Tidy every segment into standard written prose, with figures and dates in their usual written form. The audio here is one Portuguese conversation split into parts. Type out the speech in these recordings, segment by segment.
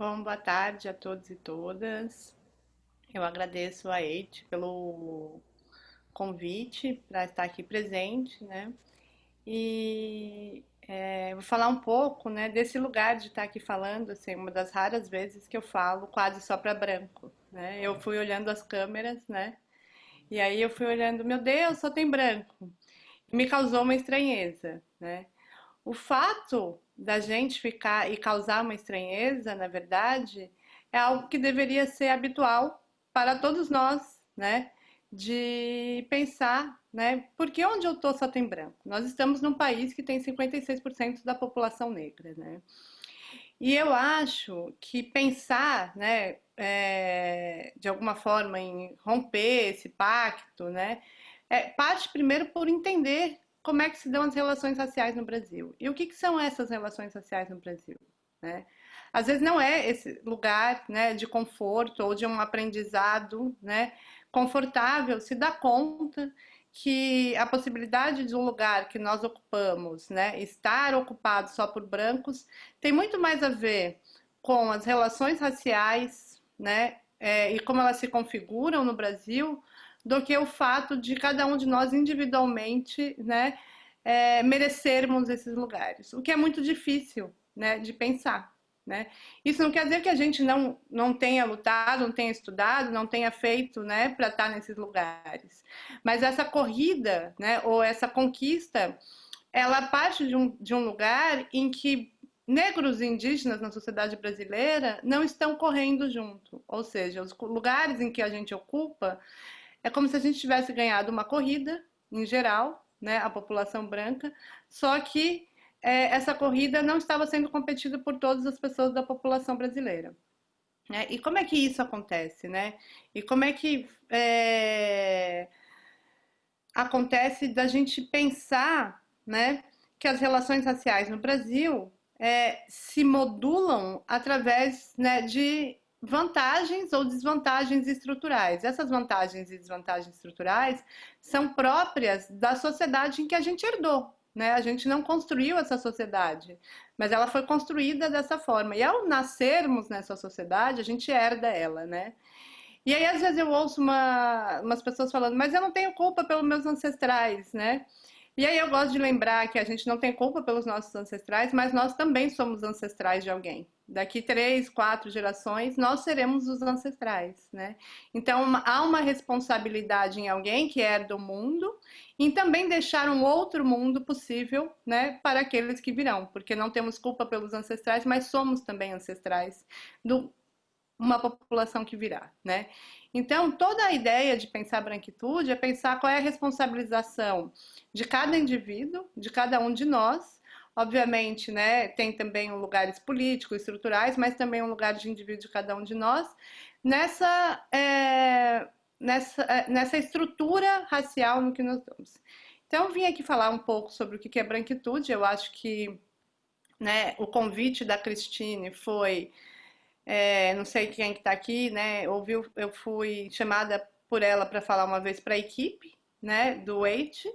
Bom, boa tarde a todos e todas. Eu agradeço a Eite pelo convite para estar aqui presente, né? Vou falar um pouco, né, desse lugar de estar aqui falando, assim, uma das raras vezes que eu falo quase só para branco, né? Eu fui olhando as câmeras, né? E aí eu fui olhando, meu Deus, só tem branco. E me causou uma estranheza, né? O fato da gente ficar e causar uma estranheza, na verdade, é algo que deveria ser habitual para todos nós, né? De pensar, né? Porque onde eu tô só tem branco. Nós estamos num país que tem 56% da população negra, né? E eu acho que pensar, né, de alguma forma em romper esse pacto, né, parte primeiro por entender como é que se dão as relações raciais no Brasil. E o que são essas relações raciais no Brasil? Né? Às vezes não é esse lugar, né, de conforto ou de um aprendizado, né, confortável se dá conta que a possibilidade de um lugar que nós ocupamos, né, estar ocupado só por brancos, tem muito mais a ver com as relações raciais, né, e como elas se configuram no Brasil, do que o fato de cada um de nós individualmente, né, merecermos esses lugares, o que é muito difícil, né, de pensar. Né? Isso não quer dizer que a gente não tenha lutado, não tenha estudado, não tenha feito, né, para estar nesses lugares. Mas essa corrida, né, ou essa conquista, ela parte de um lugar em que negros e indígenas na sociedade brasileira não estão correndo junto. Ou seja, os lugares em que a gente ocupa é como se a gente tivesse ganhado uma corrida, em geral, né, a população branca, só que essa corrida não estava sendo competida por todas as pessoas da população brasileira. Né? E como é que isso acontece? Né? E como é que acontece da gente pensar, né, que as relações raciais no Brasil se modulam através, né, de vantagens ou desvantagens estruturais. Essas vantagens e desvantagens estruturais são próprias da sociedade em que a gente herdou. Né? A gente não construiu essa sociedade, mas ela foi construída dessa forma. E ao nascermos nessa sociedade, a gente herda ela, né? E aí, às vezes, eu ouço umas pessoas falando, mas eu não tenho culpa pelos meus ancestrais, né? E aí eu gosto de lembrar que a gente não tem culpa pelos nossos ancestrais, mas nós também somos ancestrais de alguém. Daqui 3, 4 gerações, nós seremos os ancestrais, né? Então, há uma responsabilidade em alguém que herda o mundo em também deixar um outro mundo possível, né, para aqueles que virão, porque não temos culpa pelos ancestrais, mas somos também ancestrais do uma população que virá, né? Então, toda a ideia de pensar branquitude é pensar qual é a responsabilização de cada indivíduo, de cada um de nós. Obviamente, né, tem também lugares políticos, estruturais, mas também um lugar de indivíduo de cada um de nós, nessa, nessa estrutura racial no que nós estamos. Então, eu vim aqui falar um pouco sobre o que é branquitude. Eu acho que, né, o convite da Cristine foi não sei quem que está aqui, né? Ouviu, eu fui chamada por ela para falar uma vez para a equipe, né, do Wait,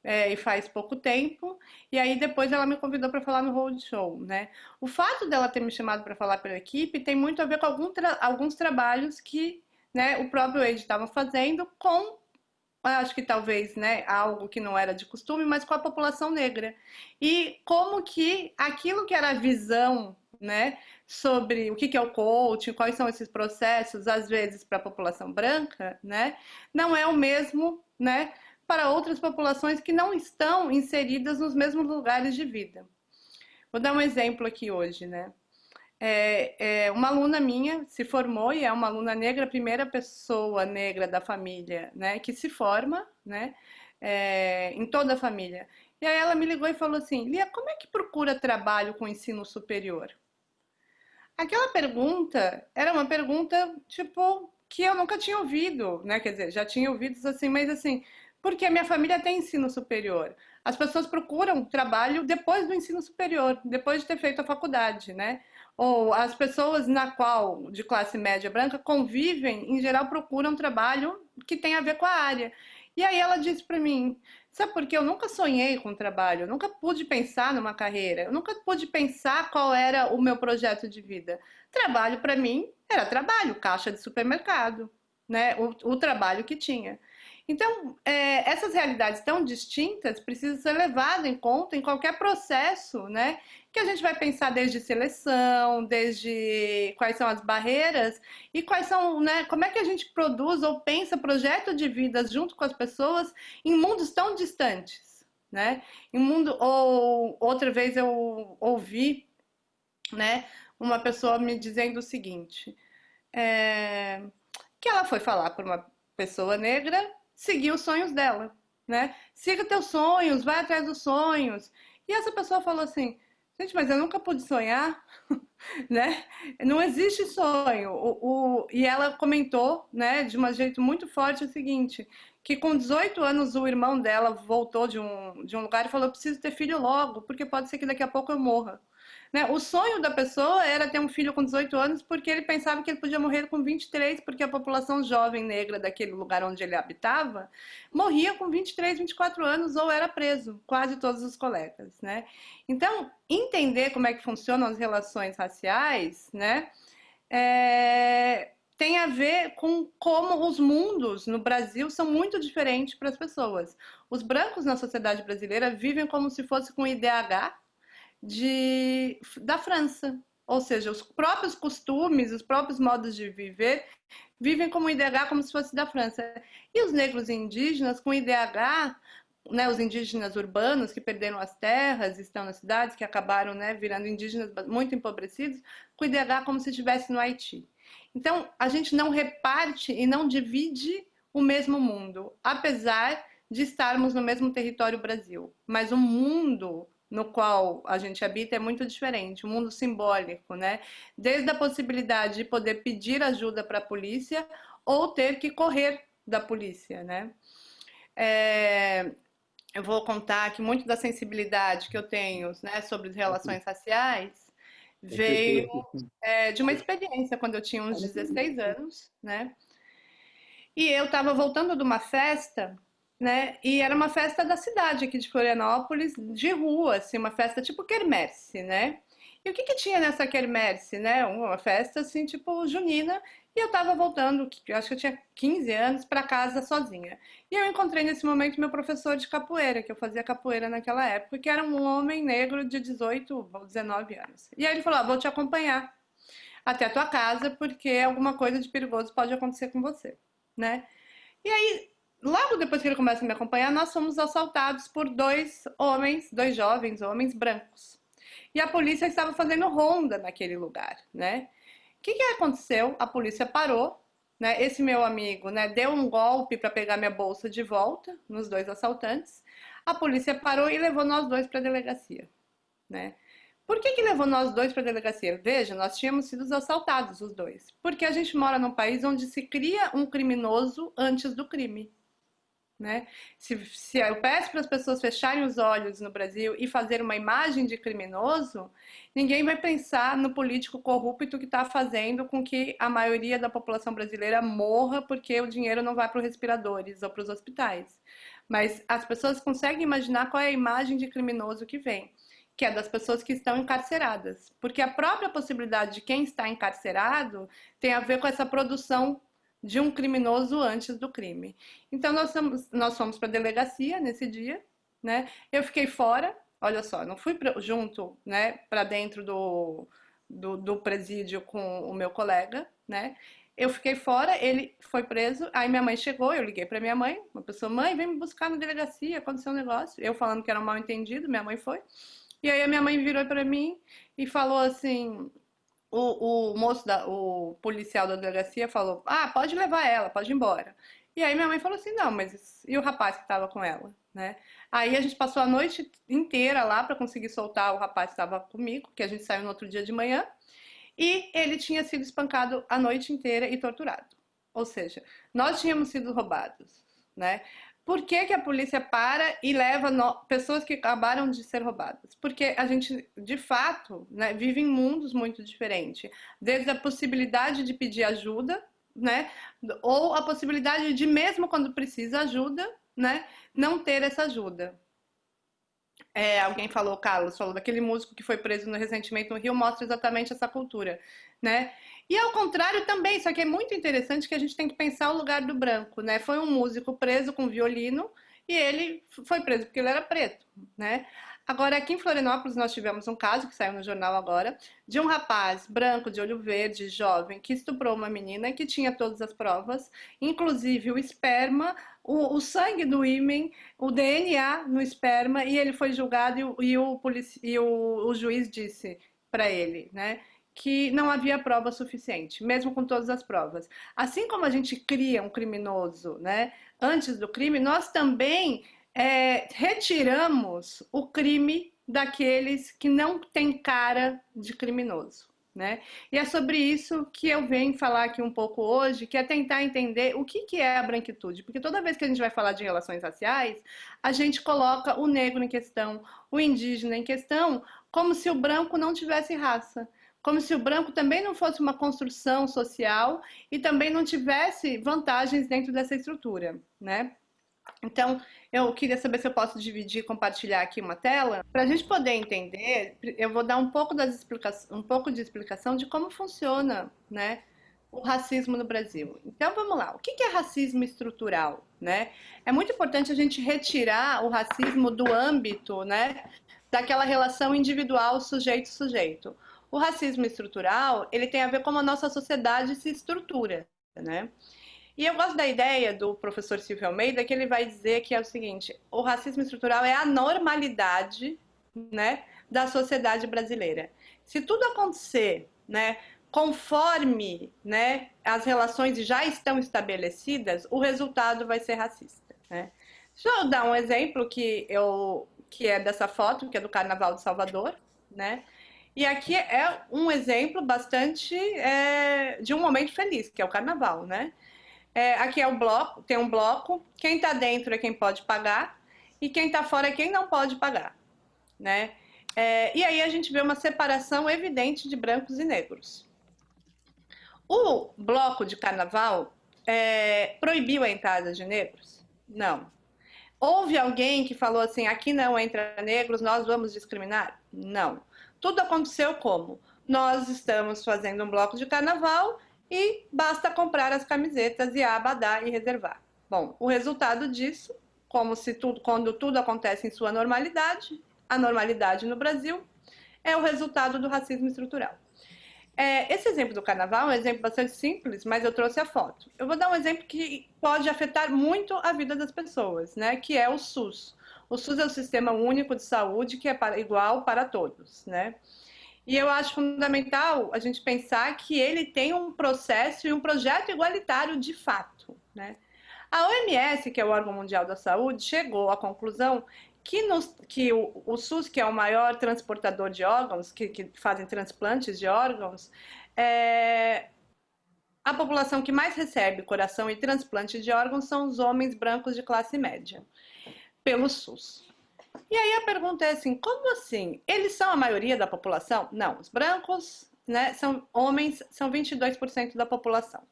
e faz pouco tempo, e aí depois ela me convidou para falar no Roadshow, né? O fato dela ter me chamado para falar pela equipe tem muito a ver com alguns trabalhos que, né, o próprio Wade estava fazendo com acho que talvez, né, algo que não era de costume, mas com a população negra. E como que aquilo que era a visão, né, sobre o que é o coaching, quais são esses processos, às vezes para a população branca, né, não é o mesmo, né, para outras populações que não estão inseridas nos mesmos lugares de vida. Vou dar um exemplo aqui hoje, né? Uma aluna minha se formou e é uma aluna negra, a primeira pessoa negra da família, né, que se forma, né, em toda a família. E aí ela me ligou e falou assim, Lia, como é que procura trabalho com ensino superior? Aquela pergunta era uma pergunta, tipo, que eu nunca tinha ouvido, né? Quer dizer, já tinha ouvido assim, mas assim, porque a minha família tem ensino superior. As pessoas procuram trabalho depois do ensino superior, depois de ter feito a faculdade, né? Ou as pessoas na qual, de classe média branca, convivem, em geral procuram trabalho que tem a ver com a área. E aí ela disse para mim, Sabe por quê? Eu nunca sonhei com trabalho, eu nunca pude pensar numa carreira, eu nunca pude pensar qual era o meu projeto de vida. Trabalho para mim era trabalho, caixa de supermercado, né? O trabalho que tinha. Então, essas realidades tão distintas precisam ser levadas em conta em qualquer processo, né? Que a gente vai pensar desde seleção, desde quais são as barreiras e quais são, né? Como é que a gente produz ou pensa projeto de vida junto com as pessoas em mundos tão distantes, né? Em mundo ou outra vez eu ouvi, né, uma pessoa me dizendo o seguinte, é, que ela foi falar para uma pessoa negra seguir os sonhos dela, né? Siga teus sonhos, vai atrás dos sonhos. E essa pessoa falou assim: gente, mas eu nunca pude sonhar, né? Não existe sonho. E ela comentou, né, de um jeito muito forte o seguinte, que com 18 anos o irmão dela voltou de um lugar e falou: eu preciso ter filho logo, porque pode ser que daqui a pouco eu morra. Né? O sonho da pessoa era ter um filho com 18 anos porque ele pensava que ele podia morrer com 23, porque a população jovem negra daquele lugar onde ele habitava morria com 23, 24 anos ou era preso, quase todos os colegas. Né? Então, entender como é que funcionam as relações raciais, né, tem a ver com como os mundos no Brasil são muito diferentes para as pessoas. Os brancos na sociedade brasileira vivem como se fosse com IDH, da França. Ou seja, os próprios costumes, os próprios modos de viver, vivem como IDH como se fosse da França. E os negros indígenas com IDH, né, os indígenas urbanos que perderam as terras, estão nas cidades, que acabaram, né, virando indígenas muito empobrecidos, com IDH como se estivesse no Haiti. Então, a gente não reparte e não divide o mesmo mundo, apesar de estarmos no mesmo território Brasil. Mas o mundo no qual a gente habita é muito diferente, um mundo simbólico, né? Desde a possibilidade de poder pedir ajuda para a polícia ou ter que correr da polícia, né? Eu vou contar que muito da sensibilidade que eu tenho, né, sobre as relações raciais veio de uma experiência quando eu tinha uns 16 anos, né? E eu estava voltando de uma festa, né? E era uma festa da cidade aqui de Florianópolis, de rua, assim, uma festa tipo quermesse, né? E o que que tinha nessa quermesse, né? Uma festa assim, tipo junina. E eu estava voltando, acho que eu tinha 15 anos, para casa sozinha. E eu encontrei nesse momento meu professor de capoeira, que eu fazia capoeira naquela época, que era um homem negro de 18 ou 19 anos. E aí ele falou: ah, vou te acompanhar até a tua casa, porque alguma coisa de perigoso pode acontecer com você, né? E aí, logo depois que ele começa a me acompanhar, nós fomos assaltados por dois homens, dois jovens homens brancos. E a polícia estava fazendo ronda naquele lugar, né? O que que aconteceu? A polícia parou, né? Esse meu amigo, né, deu um golpe para pegar minha bolsa de volta nos dois assaltantes. A polícia parou e levou nós dois para a delegacia, né? Por que que levou nós dois para a delegacia? Veja, nós tínhamos sido assaltados os dois. Porque a gente mora num país onde se cria um criminoso antes do crime. Né? Se eu peço para as pessoas fecharem os olhos no Brasil e fazer uma imagem de criminoso, ninguém vai pensar no político corrupto que está fazendo com que a maioria da população brasileira morra porque o dinheiro não vai para os respiradores ou para os hospitais. Mas as pessoas conseguem imaginar qual é a imagem de criminoso que vem, que é das pessoas que estão encarceradas. Porque a própria possibilidade de quem está encarcerado tem a ver com essa produção de um criminoso antes do crime. Então nós fomos para a delegacia nesse dia, né? Eu fiquei fora, olha só, não fui junto, né, para dentro do presídio com o meu colega, né? Eu fiquei fora, ele foi preso, aí minha mãe chegou, eu liguei para minha mãe, uma pessoa: mãe, vem me buscar na delegacia, aconteceu um negócio. Eu falando que era um mal entendido, minha mãe foi. E aí a minha mãe virou para mim e falou assim: o moço, o policial da delegacia falou: ah, pode levar ela, pode ir embora. E aí minha mãe falou assim: não, mas e o rapaz que estava com ela, né? Aí a gente passou a noite inteira lá para conseguir soltar o rapaz que estava comigo, que a gente saiu no outro dia de manhã, e ele tinha sido espancado a noite inteira e torturado. Ou seja, nós tínhamos sido roubados, né? Por que que a polícia para e leva pessoas que acabaram de ser roubadas? Porque a gente, de fato, né, vive em mundos muito diferentes. Desde a possibilidade de pedir ajuda, né, ou a possibilidade de, mesmo quando precisa ajuda, né, não ter essa ajuda. Alguém falou, Carlos, falou daquele músico que foi preso recentemente no Rio, mostra exatamente essa cultura, né? E ao contrário também, só que é muito interessante que a gente tem que pensar o lugar do branco, né? Foi um músico preso com violino e ele foi preso porque ele era preto, né? Agora, aqui em Florianópolis, nós tivemos um caso que saiu no jornal agora, de um rapaz branco, de olho verde, jovem, que estuprou uma menina que tinha todas as provas, inclusive o esperma, o sangue do ímen, o DNA no esperma, e ele foi julgado e o juiz disse para ele, né, que não havia prova suficiente, mesmo com todas as provas. Assim como a gente cria um criminoso, né, antes do crime, nós também retiramos o crime daqueles que não têm cara de criminoso. Né? E é sobre isso que eu venho falar aqui um pouco hoje, que é tentar entender o que é a branquitude. Porque toda vez que a gente vai falar de relações raciais, a gente coloca o negro em questão, o indígena em questão, como se o branco não tivesse raça. Como se o branco também não fosse uma construção social e também não tivesse vantagens dentro dessa estrutura, né? Então, eu queria saber se eu posso dividir e compartilhar aqui uma tela. Para a gente poder entender, eu vou dar um pouco de explicação de como funciona, né, o racismo no Brasil. Então, vamos lá. O que é racismo estrutural? Né? É muito importante a gente retirar o racismo do âmbito, né, daquela relação individual sujeito-sujeito. O racismo estrutural, ele tem a ver com como a nossa sociedade se estrutura, né? E eu gosto da ideia do professor Silvio Almeida, que ele vai dizer que é o seguinte: o racismo estrutural é a normalidade, né, da sociedade brasileira. Se tudo acontecer, né, conforme, né, as relações já estão estabelecidas, o resultado vai ser racista. Né? Deixa eu dar um exemplo que é dessa foto, que é do Carnaval de Salvador, né? E aqui é um exemplo bastante de um momento feliz, que é o Carnaval, né? Aqui é o bloco, tem um bloco, quem está dentro é quem pode pagar e quem está fora é quem não pode pagar, né? E aí a gente vê uma separação evidente de brancos e negros. O bloco de carnaval proibiu a entrada de negros? Não. Houve alguém que falou assim, aqui não entra negros, nós vamos discriminar? Não. Tudo aconteceu como? Nós estamos fazendo um bloco de carnaval e basta comprar as camisetas e a abadá e reservar. Bom, o resultado disso, quando tudo acontece em sua normalidade, a normalidade no Brasil, é o resultado do racismo estrutural. Esse exemplo do carnaval é um exemplo bastante simples, mas eu trouxe a foto. Eu vou dar um exemplo que pode afetar muito a vida das pessoas, né? Que é o SUS. O SUS é o Sistema Único de Saúde, que é igual para todos, né? E eu acho fundamental a gente pensar que ele tem um processo e um projeto igualitário de fato, né? A OMS, que é o órgão mundial da saúde, chegou à conclusão que o SUS, que é o maior transportador de órgãos, que fazem transplantes de órgãos, a população que mais recebe coração e transplante de órgãos são os homens brancos de classe média, pelo SUS. E aí a pergunta é assim, como assim? Eles são a maioria da população? Não, os brancos, né, são homens, são 22% da população.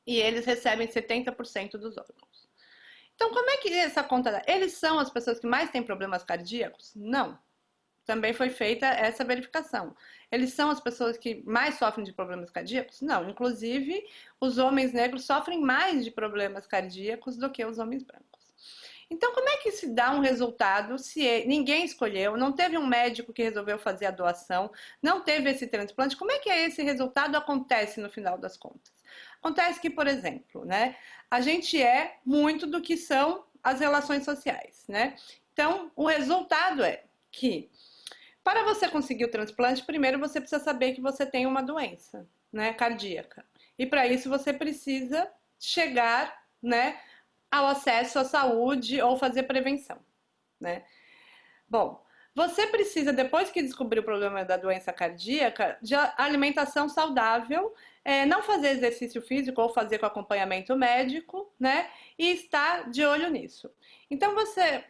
E eles recebem 70% dos órgãos. Então, como é que essa conta dá? Eles são as pessoas que mais têm problemas cardíacos? Não. Também foi feita essa verificação. Eles são as pessoas que mais sofrem de problemas cardíacos? Não. Inclusive, os homens negros sofrem mais de problemas cardíacos do que os homens brancos. Então, como é que se dá um resultado se ninguém escolheu, não teve um médico que resolveu fazer a doação, não teve esse transplante? Como é que esse resultado acontece no final das contas? Acontece que, por exemplo, né, a gente é muito do que são as relações sociais, né? Então, o resultado é que, para você conseguir o transplante, primeiro você precisa saber que você tem uma doença, né, cardíaca. E para isso você precisa chegar, né, ao acesso à saúde ou fazer prevenção, né? Bom, você precisa, depois que descobrir o problema da doença cardíaca, de alimentação saudável, não fazer exercício físico ou fazer com acompanhamento médico, né? E estar de olho nisso. Então, você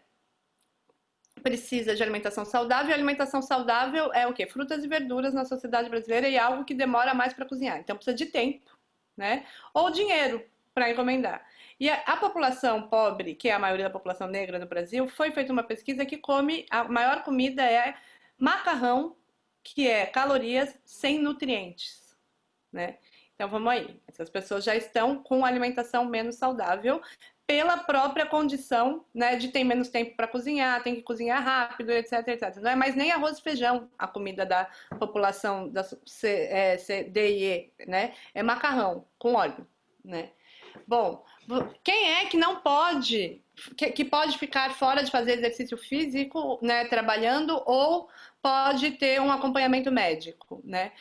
precisa de alimentação saudável, e alimentação saudável é o quê? Frutas e verduras na sociedade brasileira e algo que demora mais para cozinhar. Então, precisa de tempo, né? Ou dinheiro. para encomendar. E a população pobre, que é a maioria da população negra no Brasil, foi feita uma pesquisa que come, a maior comida é macarrão, que é calorias sem nutrientes, né? Então vamos aí, essas pessoas já estão com alimentação menos saudável pela própria condição, né, de ter menos tempo para cozinhar, tem que cozinhar rápido, etc, etc. Não é mais nem arroz e feijão a comida da população da C, D e E, né? É macarrão com óleo, né? Bom, quem é que não pode, que pode ficar fora de fazer exercício físico, né, trabalhando, ou pode ter um acompanhamento médico, né?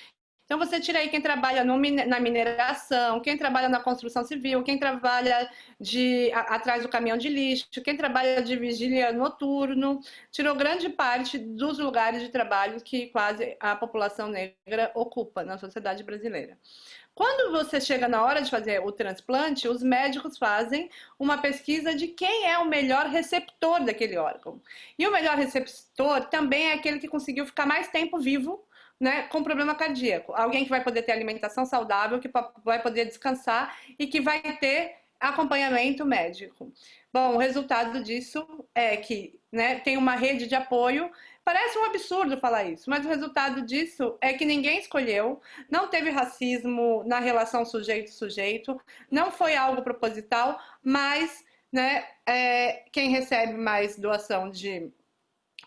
Então você tira aí quem trabalha na mineração, quem trabalha na construção civil, quem trabalha atrás do caminhão de lixo, quem trabalha de vigília noturno, tirou grande parte dos lugares de trabalho que quase a população negra ocupa na sociedade brasileira. Quando você chega na hora de fazer o transplante, os médicos fazem uma pesquisa de quem é o melhor receptor daquele órgão. E o melhor receptor também é aquele que conseguiu ficar mais tempo vivo, né, com problema cardíaco. Alguém que vai poder ter alimentação saudável, que vai poder descansar e que vai ter acompanhamento médico. Bom, o resultado disso é que, né, tem uma rede de apoio. Parece um absurdo falar isso, mas o resultado disso é que ninguém escolheu, não teve racismo na relação sujeito-sujeito, não foi algo proposital, mas, né, quem recebe mais doação de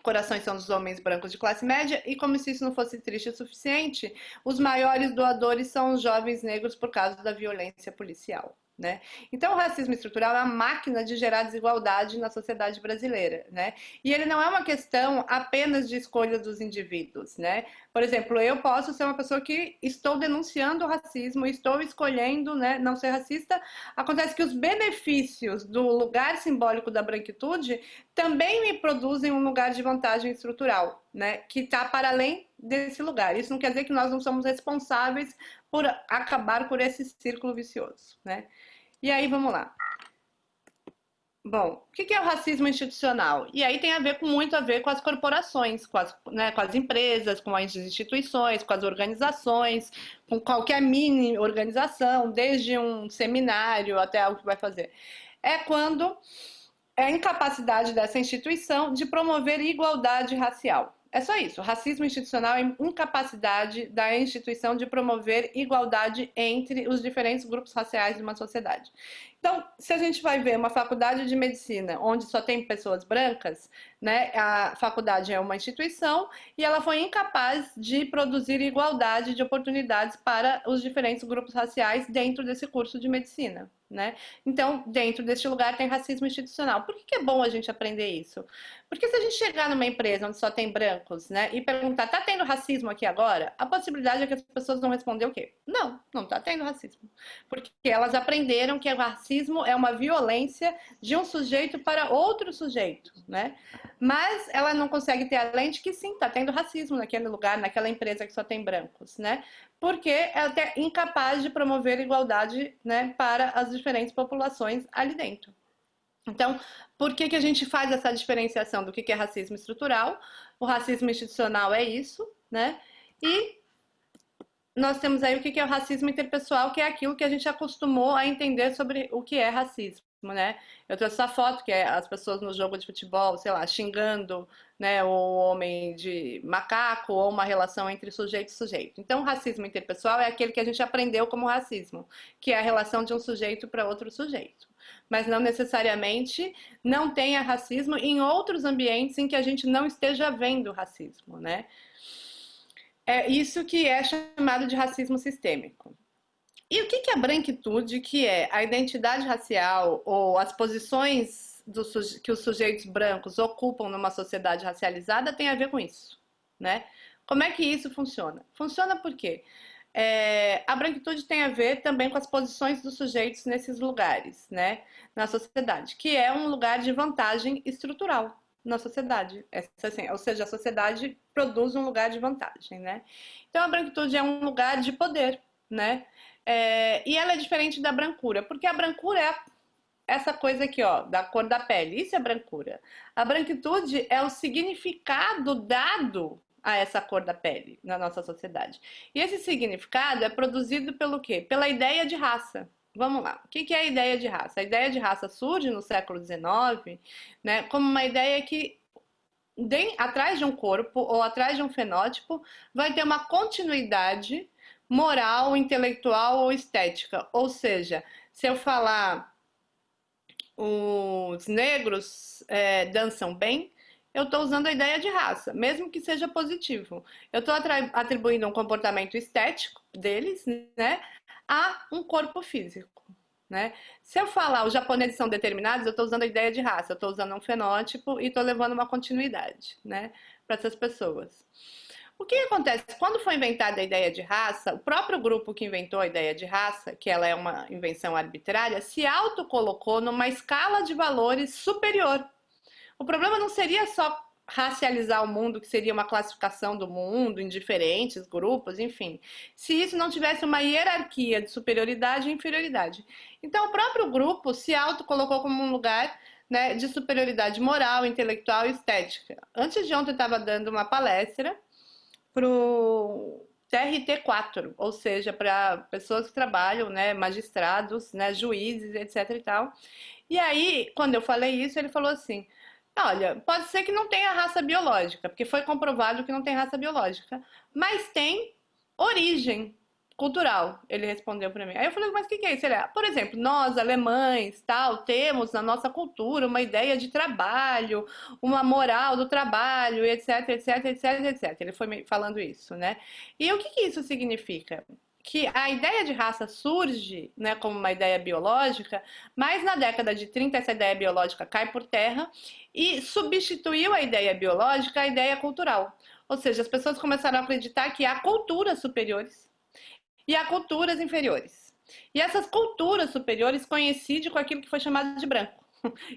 corações são dos homens brancos de classe média, e como se isso não fosse triste o suficiente, os maiores doadores são os jovens negros por causa da violência policial. Né? Então, o racismo estrutural é uma máquina de gerar desigualdade na sociedade brasileira, né? E ele não é uma questão apenas de escolha dos indivíduos, né? Por exemplo, eu posso ser uma pessoa que estou denunciando o racismo, estou escolhendo, né, não ser racista. Acontece que os benefícios do lugar simbólico da branquitude também me produzem um lugar de vantagem estrutural, né, que está para além desse lugar. Isso não quer dizer que nós não somos responsáveis por acabar por esse círculo vicioso, né? E aí, vamos lá. Bom, o que é o racismo institucional? E aí tem muito a ver com as corporações, com as empresas, com as instituições, com as organizações, com qualquer mini organização, desde um seminário até algo que vai fazer. É quando é a incapacidade dessa instituição de promover igualdade racial. É só isso. O racismo institucional é incapacidade da instituição de promover igualdade entre os diferentes grupos raciais de uma sociedade. Então, se a gente vai ver uma faculdade de medicina onde só tem pessoas brancas, né, a faculdade é uma instituição e ela foi incapaz de produzir igualdade de oportunidades para os diferentes grupos raciais dentro desse curso de medicina. Né? Então, dentro deste lugar tem racismo institucional. Por que é bom a gente aprender isso? Porque se a gente chegar numa empresa onde só tem brancos, né, e perguntar, tá tendo racismo aqui agora? A possibilidade é que as pessoas vão responder o quê? Não, não tá tendo racismo. Porque elas aprenderam que o racismo é uma violência de um sujeito para outro sujeito, né? Mas ela não consegue ter a lente que sim, tá tendo racismo naquele lugar, naquela empresa que só tem brancos, né? Porque ela é incapaz de promover igualdade, né, para as diferentes populações ali dentro. Então, por que a gente faz essa diferenciação do que é racismo estrutural? O racismo institucional é isso, né? E nós temos aí o que é o racismo interpessoal, que é aquilo que a gente acostumou a entender sobre o que é racismo, né? Eu trouxe essa foto, que é as pessoas no jogo de futebol, sei lá, xingando, né, o homem de macaco, ou uma relação entre sujeito e sujeito. Então, o racismo interpessoal é aquele que a gente aprendeu como racismo, que é a relação de um sujeito para outro sujeito. Mas não necessariamente não tenha racismo em outros ambientes em que a gente não esteja vendo racismo, né? É isso que é chamado de racismo sistêmico. E o que é a branquitude, que é a identidade racial ou as posições que os sujeitos brancos ocupam numa sociedade racializada, tem a ver com isso, né? Como é que isso funciona? Funciona por quê? A branquitude tem a ver também com as posições dos sujeitos nesses lugares, né? Na sociedade, que é um lugar de vantagem estrutural na sociedade. Assim, ou seja, a sociedade produz um lugar de vantagem, né? Então a branquitude é um lugar de poder, né? E ela é diferente da brancura, porque a brancura é essa coisa aqui, ó, da cor da pele. Isso é brancura. A branquitude é o significado dado a essa cor da pele na nossa sociedade. E esse significado é produzido pelo quê? Pela ideia de raça, Vamos lá. O que é a ideia de raça? A ideia de raça surge no século XIX, né, como uma ideia que atrás de um corpo ou atrás de um fenótipo vai ter uma continuidade moral, intelectual ou estética. Ou seja, se eu falar os negros dançam bem, eu estou usando a ideia de raça, mesmo que seja positivo. Eu estou atribuindo um comportamento estético deles, né, a um corpo físico. Né? Se eu falar os japoneses são determinados, eu estou usando a ideia de raça, eu estou usando um fenótipo e estou levando uma continuidade, né, para essas pessoas. O que acontece? Quando foi inventada a ideia de raça, o próprio grupo que inventou a ideia de raça, que ela é uma invenção arbitrária, se autocolocou numa escala de valores superior. O problema não seria só racializar o mundo, que seria uma classificação do mundo em diferentes grupos, enfim. Se isso não tivesse uma hierarquia de superioridade e inferioridade. Então, o próprio grupo se autocolocou como um lugar, né, de superioridade moral, intelectual e estética. Antes de ontem, eu estava dando uma palestra para o TRT4, ou seja, para pessoas que trabalham, né, magistrados, né, juízes, etc e tal. E aí, quando eu falei isso, ele falou assim: olha, pode ser que não tenha raça biológica, porque foi comprovado que não tem raça biológica, mas tem origem cultural, ele respondeu para mim. Aí eu falei, mas o que é isso? Ele, por exemplo, nós, alemães, tal, temos na nossa cultura uma ideia de trabalho, uma moral do trabalho, etc, etc, etc, etc. Ele foi me falando isso, né? E o que isso significa? Que a ideia de raça surge, né, como uma ideia biológica, mas na década de 30 essa ideia biológica cai por terra e substituiu a ideia biológica a ideia cultural. Ou seja, as pessoas começaram a acreditar que há culturas superiores e há culturas inferiores. E essas culturas superiores coincidem com aquilo que foi chamado de branco,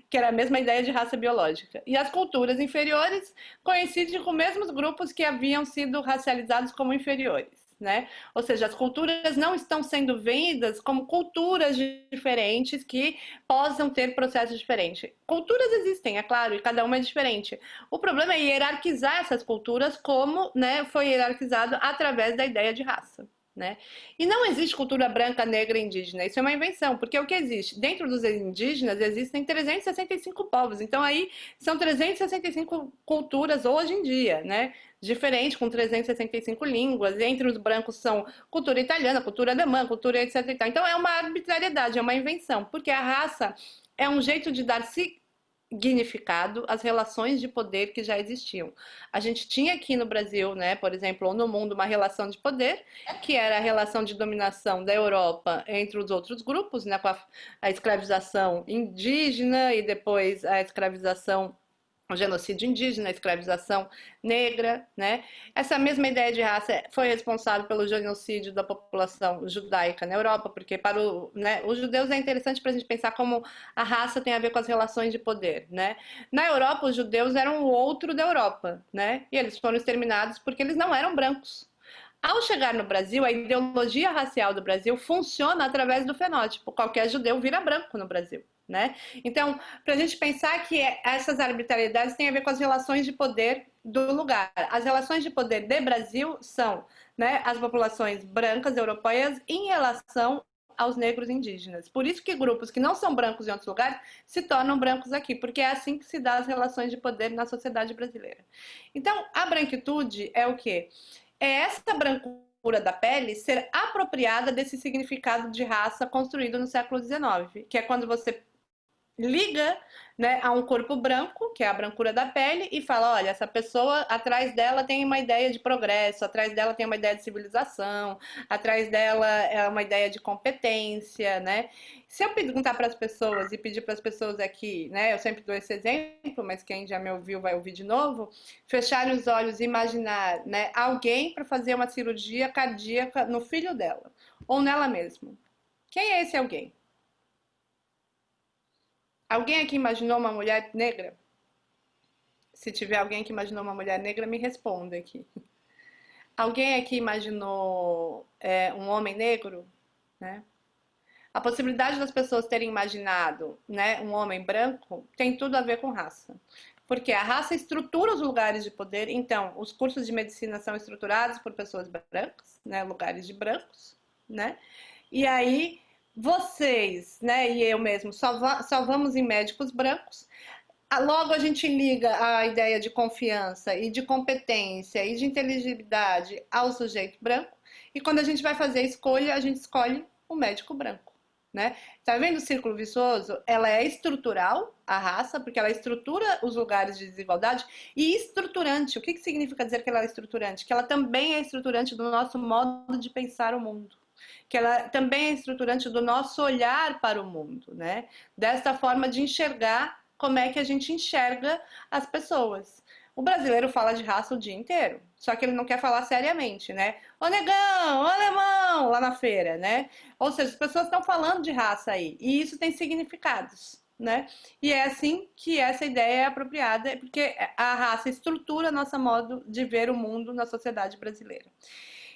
que era a mesma ideia de raça biológica. E as culturas inferiores coincidem com os mesmos grupos que haviam sido racializados como inferiores. Né? Ou seja, as culturas não estão sendo vendidas como culturas diferentes que possam ter processos diferentes. Culturas existem, é claro, e cada uma é diferente. O problema é hierarquizar essas culturas como, né, foi hierarquizado através da ideia de raça. Né? E não existe cultura branca, negra e indígena. Isso é uma invenção, porque o que existe? Dentro dos indígenas existem 365 povos. Então aí são 365 culturas hoje em dia, né? Diferente, com 365 línguas. Entre os brancos são cultura italiana, cultura alemã, cultura etc. Então é uma arbitrariedade, é uma invenção, porque a raça é um jeito de dar significado às relações de poder que já existiam. A gente tinha aqui no Brasil, né, por exemplo, ou no mundo, uma relação de poder, que era a relação de dominação da Europa entre os outros grupos, né, com a escravização indígena e depois a escravização, o genocídio indígena, a escravização negra, né? Essa mesma ideia de raça foi responsável pelo genocídio da população judaica na Europa, porque para né, os judeus é interessante para a gente pensar como a raça tem a ver com as relações de poder, né? Na Europa, os judeus eram o outro da Europa, né? E eles foram exterminados porque eles não eram brancos. Ao chegar no Brasil, a ideologia racial do Brasil funciona através do fenótipo. Qualquer judeu vira branco no Brasil. Né? Então, para a gente pensar que essas arbitrariedades têm a ver com as relações de poder do lugar. As relações de poder do Brasil são, né, as populações brancas europeias em relação aos negros indígenas. Por isso que grupos que não são brancos em outros lugares se tornam brancos aqui, porque é assim que se dá as relações de poder na sociedade brasileira. Então, a branquitude é o quê? É essa brancura da pele ser apropriada desse significado de raça construído no século XIX, que é quando você liga, né, a um corpo branco, que é a brancura da pele, e fala, olha, essa pessoa, atrás dela tem uma ideia de progresso, atrás dela tem uma ideia de civilização, atrás dela é uma ideia de competência, né? Se eu perguntar para as pessoas e pedir para as pessoas aqui, né, eu sempre dou esse exemplo, mas quem já me ouviu vai ouvir de novo, fecharem os olhos e imaginar, né, alguém para fazer uma cirurgia cardíaca no filho dela, ou nela mesma. Quem é esse alguém? Alguém aqui imaginou uma mulher negra? Se tiver alguém que imaginou uma mulher negra, me responda aqui. Alguém aqui imaginou um homem negro? Né? A possibilidade das pessoas terem imaginado, né, um homem branco tem tudo a ver com raça. Porque a raça estrutura os lugares de poder. Então, os cursos de medicina são estruturados por pessoas brancas, né, lugares de brancos. Né? E aí vocês, né, e eu mesmo, só vamos em médicos brancos. Logo a gente liga a ideia de confiança e de competência e de inteligibilidade ao sujeito branco. E quando a gente vai fazer a escolha, a gente escolhe o médico branco. Né? Tá vendo o círculo vicioso? Ela é estrutural, a raça, porque ela estrutura os lugares de desigualdade, e estruturante. O que significa dizer que ela é estruturante? Que ela também é estruturante do nosso modo de pensar o mundo. Que ela também é estruturante do nosso olhar para o mundo, né? Desta forma de enxergar como é que a gente enxerga as pessoas. O brasileiro fala de raça o dia inteiro, só que ele não quer falar seriamente, né? Ô negão, ô alemão, lá na feira, né? Ou seja, as pessoas estão falando de raça aí, e isso tem significados, né? E é assim que essa ideia é apropriada, porque a raça estrutura nosso modo de ver o mundo na sociedade brasileira.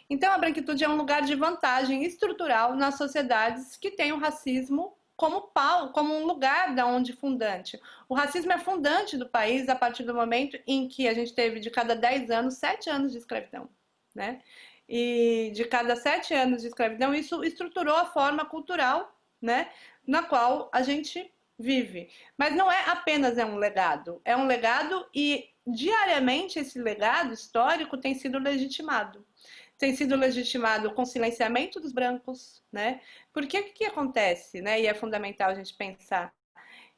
Então, a branquitude é um lugar de vantagem estrutural nas sociedades que têm o racismo como pau, como um lugar da onde fundante. O racismo é fundante do país a partir do momento em que a gente teve de cada 10 anos, 7 anos de escravidão, né? E de cada 7 anos de escravidão, isso estruturou a forma cultural, né, na qual a gente vive. Mas não é apenas um legado e diariamente esse legado histórico tem sido com silenciamento dos brancos, né? Porque o que acontece, né? E é fundamental a gente pensar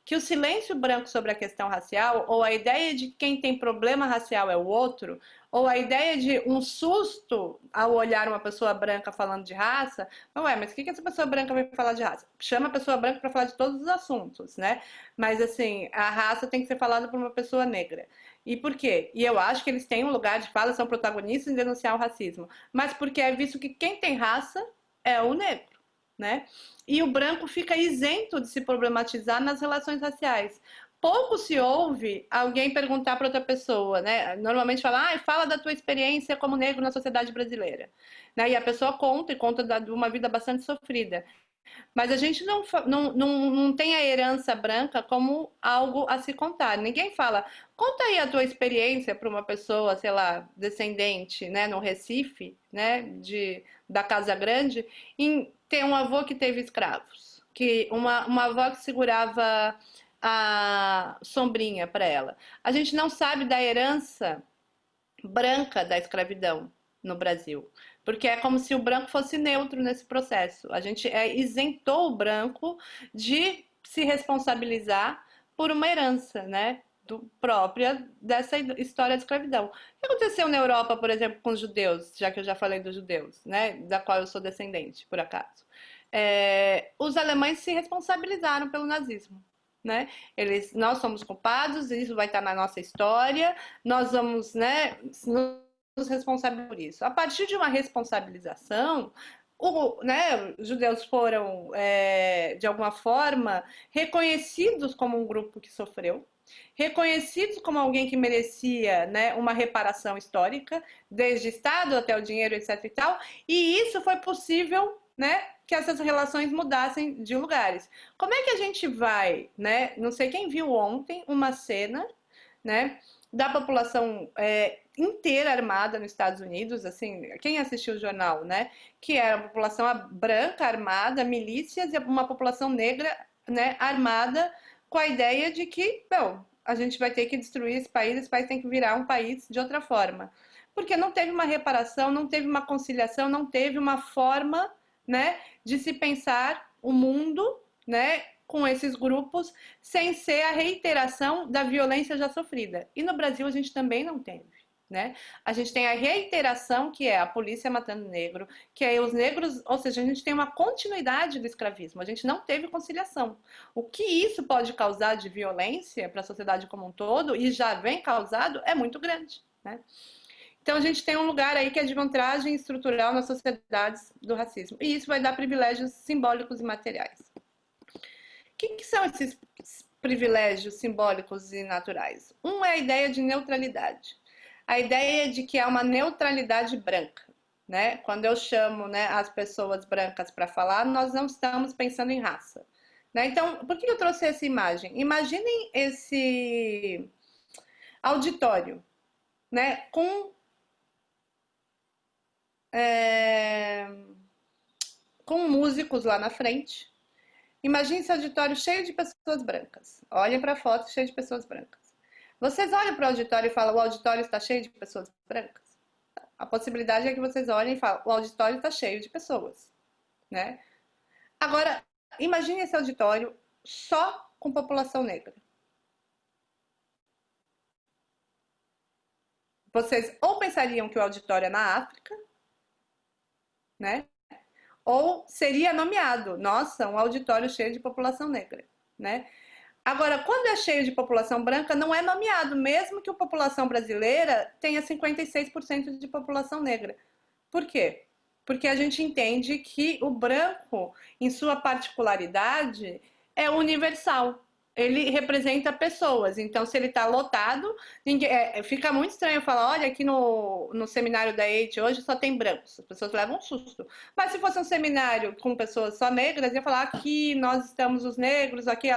que o silêncio branco sobre a questão racial, ou a ideia de que quem tem problema racial é o outro, ou a ideia de um susto ao olhar uma pessoa branca falando de raça, ué, mas o que essa pessoa branca vai falar de raça? Chama a pessoa branca para falar de todos os assuntos, né? Mas assim, a raça tem que ser falada por uma pessoa negra. E por quê? E eu acho que eles têm um lugar de fala, são protagonistas em denunciar o racismo, mas porque é visto que quem tem raça é o negro, né? E o branco fica isento de se problematizar nas relações raciais. Pouco se ouve alguém perguntar para outra pessoa, né? Normalmente fala, fala da tua experiência como negro na sociedade brasileira. Né? E a pessoa conta, e conta de uma vida bastante sofrida. Mas a gente não tem a herança branca como algo a se contar. Ninguém fala, conta aí a tua experiência para uma pessoa, sei lá, descendente, né, no Recife, né, da Casa Grande, em ter um avô que teve escravos, que uma avó que segurava a sombrinha para ela. A gente não sabe da herança branca da escravidão no Brasil. Porque é como se o branco fosse neutro nesse processo. A gente isentou o branco de se responsabilizar por uma herança, né? Própria dessa história de escravidão. O que aconteceu na Europa, por exemplo, com os judeus, já que eu já falei dos judeus, né? Da qual eu sou descendente, por acaso. Os alemães se responsabilizaram pelo nazismo. Né? Nós somos culpados, isso vai estar na nossa história, nós vamos, né, nos responsabilizar por isso. A partir de uma responsabilização, os judeus foram, de alguma forma, reconhecidos como um grupo que sofreu, reconhecidos como alguém que merecia, né, uma reparação histórica, desde Estado até o dinheiro, etc. e tal, e isso foi possível, né, que essas relações mudassem de lugares. Como é que a gente vai, né? Não sei quem viu ontem uma cena, né, da população inteira armada nos Estados Unidos, assim, quem assistiu o jornal, né, que era a população branca armada, milícias, e uma população negra, né, armada, com a ideia de que, bom, a gente vai ter que destruir esse país tem que virar um país de outra forma. Porque não teve uma reparação, não teve uma conciliação, não teve uma forma, né, de se pensar o mundo, né, com esses grupos, sem ser a reiteração da violência já sofrida. E no Brasil a gente também não teve. Né? A gente tem a reiteração, que é a polícia matando negro, que é os negros, ou seja, a gente tem uma continuidade do escravismo, a gente não teve conciliação. O que isso pode causar de violência para a sociedade como um todo, e já vem causado, é muito grande. Né? Então a gente tem um lugar aí que é de vantagem estrutural nas sociedades do racismo. E isso vai dar privilégios simbólicos e materiais. O que são esses privilégios simbólicos e naturais? Um é a ideia de neutralidade. A ideia de que há uma neutralidade branca. Né? Quando eu chamo, né, as pessoas brancas para falar, nós não estamos pensando em raça. Né? Então, por que eu trouxe essa imagem? Imaginem esse auditório, né, com músicos lá na frente, Imagine esse auditório cheio de pessoas brancas. Olhem para a foto cheio de pessoas brancas. Vocês olham para o auditório e falam, o auditório está cheio de pessoas brancas? A possibilidade é que vocês olhem e falem, o auditório está cheio de pessoas, né? Agora, imagine esse auditório só com população negra. Vocês ou pensariam que o auditório é na África, né? Ou seria nomeado, nossa, um auditório cheio de população negra, né? Agora, quando é cheio de população branca, não é nomeado, mesmo que a população brasileira tenha 56% de população negra. Por quê? Porque a gente entende que o branco, em sua particularidade, é universal. Ele representa pessoas. Então, se ele está lotado, fica muito estranho falar: olha, aqui no seminário da EIT hoje só tem brancos. As pessoas levam um susto. Mas se fosse um seminário com pessoas só negras, ia falar: aqui nós estamos os negros, aqui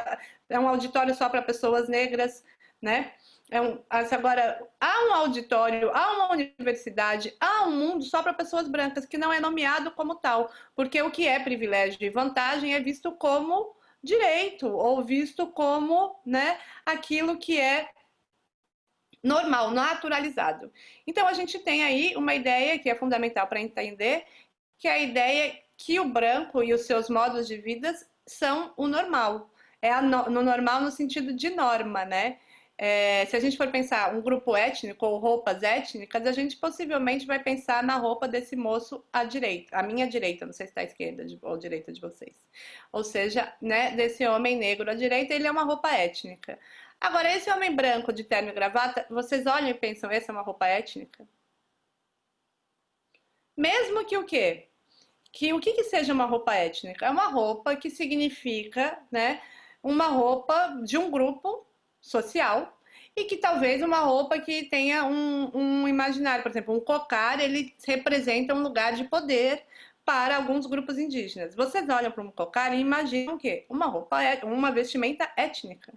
é um auditório só para pessoas negras, né? Agora, há um auditório, há uma universidade, há um mundo só para pessoas brancas que não é nomeado como tal, porque o que é privilégio e vantagem é visto como direito ou visto como, né, aquilo que é normal, naturalizado. Então a gente tem aí uma ideia que é fundamental para entender, que é a ideia que o branco e os seus modos de vida são o normal. No normal no sentido de norma, né? Se a gente for pensar um grupo étnico ou roupas étnicas, a gente possivelmente vai pensar na roupa desse moço à direita, à minha direita, não sei se está à esquerda ou direita de vocês. Ou seja, né, desse homem negro à direita, ele é uma roupa étnica. Agora, esse homem branco de terno e gravata, vocês olham e pensam, essa é uma roupa étnica? Mesmo que o quê? Que o que seja uma roupa étnica? É uma roupa que significa, né, uma roupa de um grupo social e que talvez uma roupa que tenha um imaginário, por exemplo, um cocar, ele representa um lugar de poder para alguns grupos indígenas. Vocês olham para um cocar e imaginam o quê? Uma roupa, uma vestimenta étnica.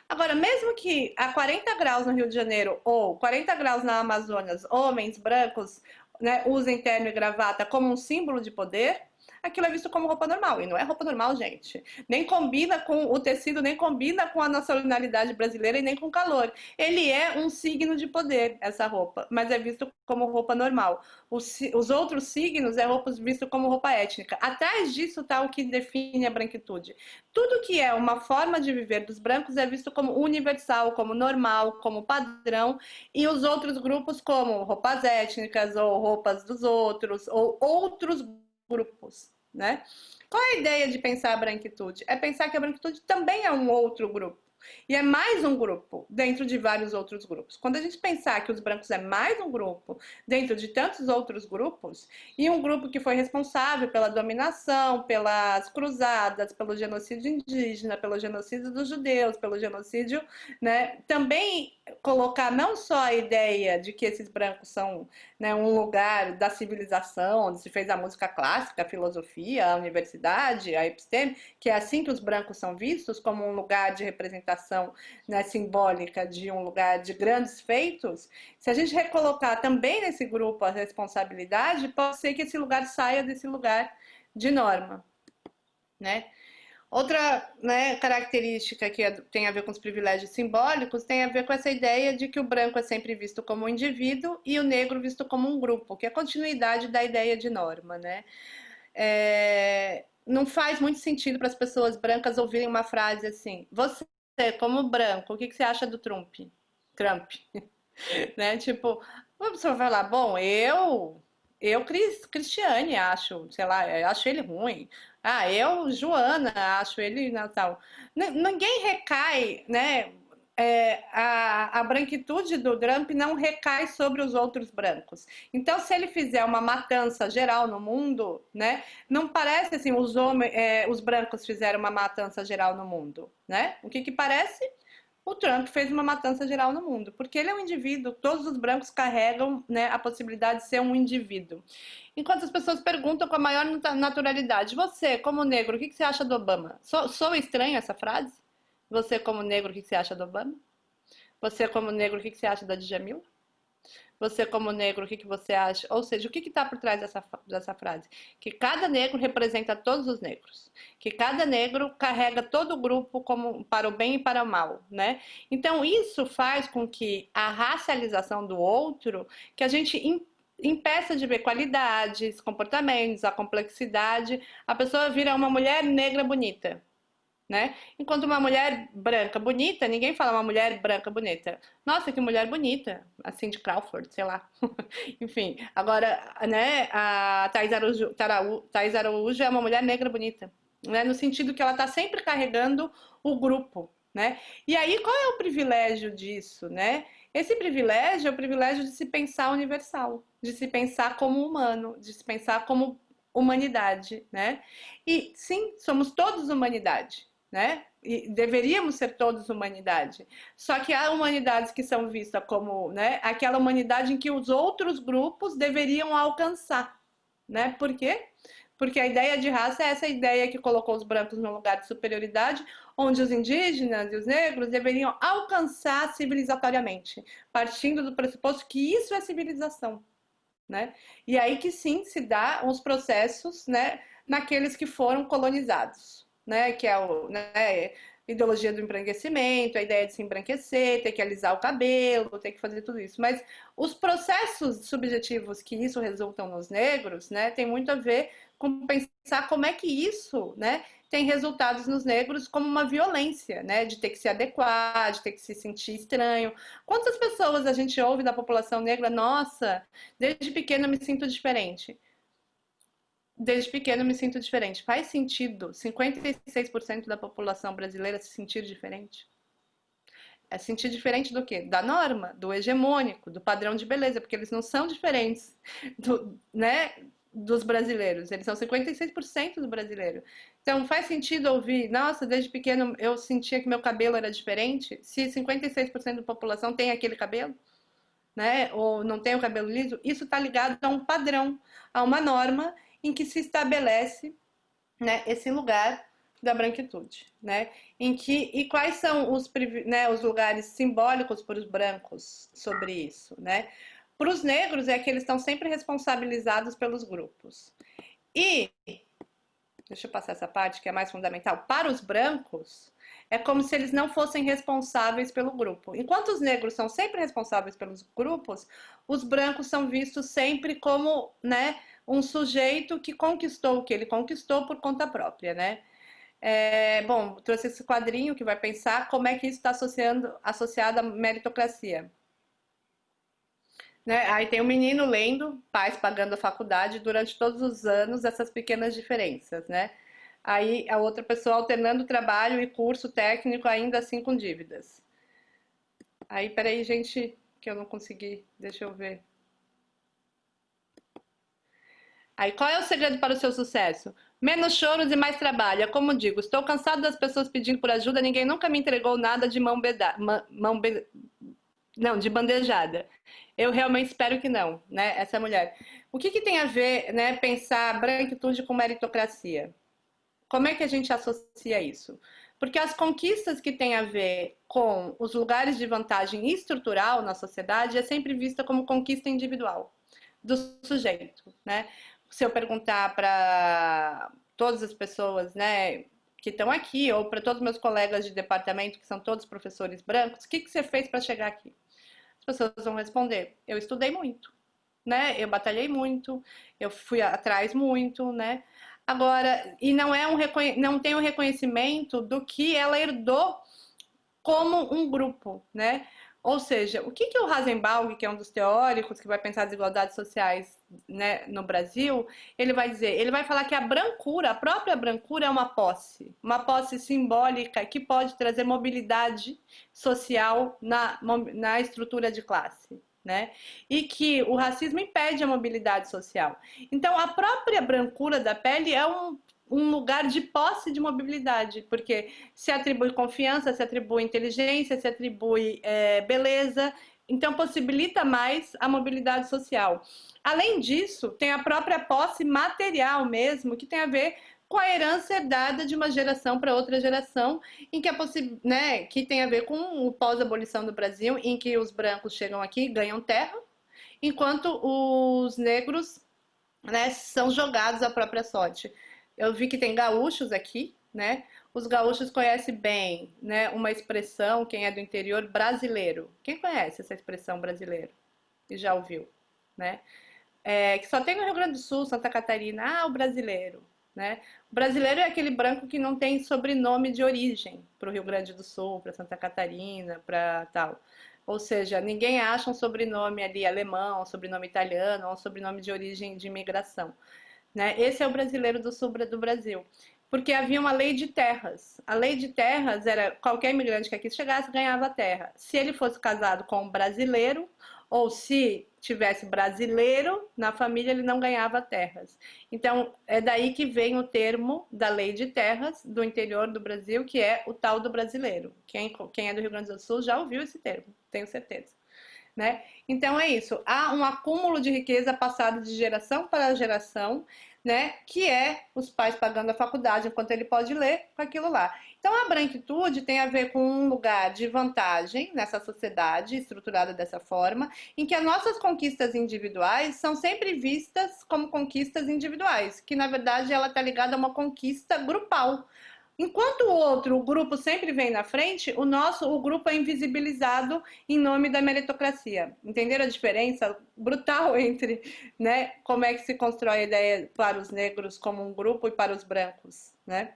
Agora, mesmo que a 40 graus no Rio de Janeiro ou 40 graus na Amazonas, homens brancos, né, usem terno e gravata como um símbolo de poder, aquilo é visto como roupa normal. E não é roupa normal, gente. Nem combina com o tecido, nem combina com a nacionalidade brasileira e nem com o calor. Ele é um signo de poder, essa roupa, mas é visto como roupa normal. Os outros signos é visto como roupa étnica. Atrás disso está o que define a branquitude. Tudo que é uma forma de viver dos brancos é visto como universal, como normal, como padrão, e os outros grupos como roupas étnicas ou roupas dos outros, ou outros grupos, né? Qual é a ideia de pensar a branquitude? É pensar que a branquitude também é um outro grupo. E é mais um grupo dentro de vários outros grupos. Quando a gente pensar que os brancos é mais um grupo dentro de tantos outros grupos, e um grupo que foi responsável pela dominação, pelas cruzadas, pelo genocídio indígena, pelo genocídio dos judeus, pelo genocídio, né, também colocar não só a ideia de que esses brancos são, né, um lugar da civilização, onde se fez a música clássica, a filosofia, a universidade, a episteme, que é assim que os brancos são vistos, como um lugar de representação, né, simbólica de um lugar de grandes feitos. Se a gente recolocar também nesse grupo a responsabilidade, pode ser que esse lugar saia desse lugar de norma, né? Outra, né, característica que tem a ver com os privilégios simbólicos tem a ver com essa ideia de que o branco é sempre visto como um indivíduo e o negro visto como um grupo, que é a continuidade da ideia de norma, né? Não faz muito sentido para as pessoas brancas ouvirem uma frase assim: você, como branco, o que você acha do Trump? Trump, né? Tipo, a pessoa vai falar: bom, eu Cristiane acho, sei lá, acho ele ruim. Ah, eu Joana acho ele Natal. Ninguém recai, né? A branquitude do Trump não recai sobre os outros brancos. Então, se ele fizer uma matança geral no mundo, né? Não parece assim os brancos fizeram uma matança geral no mundo, né? O que parece? O Trump fez uma matança geral no mundo, porque ele é um indivíduo, todos os brancos carregam, né, a possibilidade de ser um indivíduo. Enquanto as pessoas perguntam com a maior naturalidade, você, como negro, o que você acha do Obama? Sou estranho essa frase? Você, como negro, o que você acha do Obama? Você, como negro, o que você acha da Djamila? Você, como negro, o que que você acha? Ou seja, o que está por trás dessa frase? Que cada negro representa todos os negros. Que cada negro carrega todo o grupo como para o bem e para o mal, né? Então, isso faz com que a racialização do outro, que a gente impeça de ver qualidades, comportamentos, a complexidade, a pessoa vira uma mulher negra bonita, né? Enquanto uma mulher branca bonita, ninguém fala uma mulher branca bonita. Nossa, que mulher bonita, assim de Crawford, sei lá. Enfim, agora, né, a Thais Araújo é uma mulher negra bonita, né? No sentido que ela está sempre carregando o grupo, né? E aí, qual é o privilégio disso, né? Esse privilégio é o privilégio de se pensar universal, de se pensar como humano, de se pensar como humanidade, né? E sim, somos todos humanidade, né? E deveríamos ser todos humanidade. Só que há humanidades que são vistas como, né, aquela humanidade em que os outros grupos deveriam alcançar, né? Por quê? Porque a ideia de raça é essa ideia que colocou os brancos no lugar de superioridade, onde os indígenas e os negros deveriam alcançar civilizatoriamente, partindo do pressuposto que isso é civilização, né? E aí que sim se dá os processos, né, naqueles que foram colonizados, né, que é o, né, ideologia do embranquecimento, a ideia de se embranquecer, ter que alisar o cabelo, ter que fazer tudo isso. Mas os processos subjetivos que isso resultam nos negros, né, tem muito a ver com pensar como é que isso, né, tem resultados nos negros como uma violência, né, de ter que se adequar, de ter que se sentir estranho. Quantas pessoas a gente ouve da população negra, nossa, desde pequeno eu me sinto diferente. Desde pequeno eu me sinto diferente. Faz sentido 56% da população brasileira se sentir diferente? É sentir diferente do quê? Da norma, do hegemônico, do padrão de beleza, porque eles não são diferentes né, dos brasileiros, eles são 56% do brasileiro. Então faz sentido ouvir, nossa, desde pequeno eu sentia que meu cabelo era diferente, se 56% da população tem aquele cabelo, né, ou não tem o cabelo liso, isso está ligado a um padrão, a uma norma em que se estabelece, né, esse lugar da branquitude, né? Em que e quais são né, os lugares simbólicos para os brancos sobre isso, né? Para os negros é que eles estão sempre responsabilizados pelos grupos. E deixa eu passar essa parte que é mais fundamental. Para os brancos, é como se eles não fossem responsáveis pelo grupo. Enquanto os negros são sempre responsáveis pelos grupos, os brancos são vistos sempre como, né, um sujeito que conquistou o que ele conquistou por conta própria, né? Bom, trouxe esse quadrinho que vai pensar como é que isso está associado à meritocracia. Né? Aí tem um menino lendo, pais pagando a faculdade durante todos os anos, essas pequenas diferenças, né? Aí a outra pessoa alternando trabalho e curso técnico, ainda assim com dívidas. Aí, peraí, gente, que eu não consegui, deixa eu ver. Aí, qual é o segredo para o seu sucesso? Menos choros e mais trabalho. É como digo, estou cansado das pessoas pedindo por ajuda, ninguém nunca me entregou nada de não, de bandejada. Eu realmente espero que não, né? Essa mulher. O que que tem a ver, né, pensar branquitude com meritocracia? Como é que a gente associa isso? Porque as conquistas que têm a ver com os lugares de vantagem estrutural na sociedade é sempre vista como conquista individual do sujeito, né? Se eu perguntar para todas as pessoas, né, que estão aqui, ou para todos os meus colegas de departamento, que são todos professores brancos, o que que você fez para chegar aqui? As pessoas vão responder: eu estudei muito, né? Eu batalhei muito, eu fui atrás muito, né? Agora, e não é não tem o reconhecimento do que ela herdou como um grupo, né? Ou seja, o que que o Rosenbaum, que é um dos teóricos que vai pensar desigualdades sociais, né, no Brasil, ele vai dizer, ele vai falar que a brancura, a própria brancura é uma posse simbólica que pode trazer mobilidade social na estrutura de classe, né? E que o racismo impede a mobilidade social. Então, a própria brancura da pele é um lugar de posse de mobilidade, porque se atribui confiança, se atribui inteligência, se atribui beleza, então possibilita mais a mobilidade social. Além disso, tem a própria posse material mesmo, que tem a ver com a herança herdada de uma geração para outra geração, em que né, que tem a ver com o pós-abolição do Brasil, em que os brancos chegam aqui, ganham terra, enquanto os negros, né, são jogados à própria sorte. Eu vi que tem gaúchos aqui, né? Os gaúchos conhecem bem, né, uma expressão, quem é do interior, brasileiro. Quem conhece essa expressão brasileiro? E já ouviu, né? Que só tem no Rio Grande do Sul, Santa Catarina, o brasileiro, né? O brasileiro é aquele branco que não tem sobrenome de origem para o Rio Grande do Sul, para Santa Catarina, para tal. Ou seja, ninguém acha um sobrenome ali alemão, um sobrenome italiano, ou um sobrenome de origem de imigração, né? Esse é o brasileiro do sul do Brasil. Porque havia uma lei de terras. A lei de terras era qualquer imigrante que aqui chegasse ganhava terra. Se ele fosse casado com um brasileiro, ou se tivesse brasileiro na família, ele não ganhava terras. Então, é daí que vem o termo da lei de terras do interior do Brasil, que é o tal do brasileiro. Quem é do Rio Grande do Sul já ouviu esse termo, tenho certeza. Né? Então é isso, há um acúmulo de riqueza passado de geração para geração, né? Que é os pais pagando a faculdade enquanto ele pode ler com aquilo lá. Então a branquitude tem a ver com um lugar de vantagem nessa sociedade estruturada dessa forma, em que as nossas conquistas individuais são sempre vistas como conquistas individuais, que na verdade ela está ligada a uma conquista grupal. Enquanto o outro, o grupo sempre vem na frente, o grupo é invisibilizado em nome da meritocracia. Entenderam a diferença brutal entre, né, como é que se constrói a ideia para os negros como um grupo e para os brancos, né,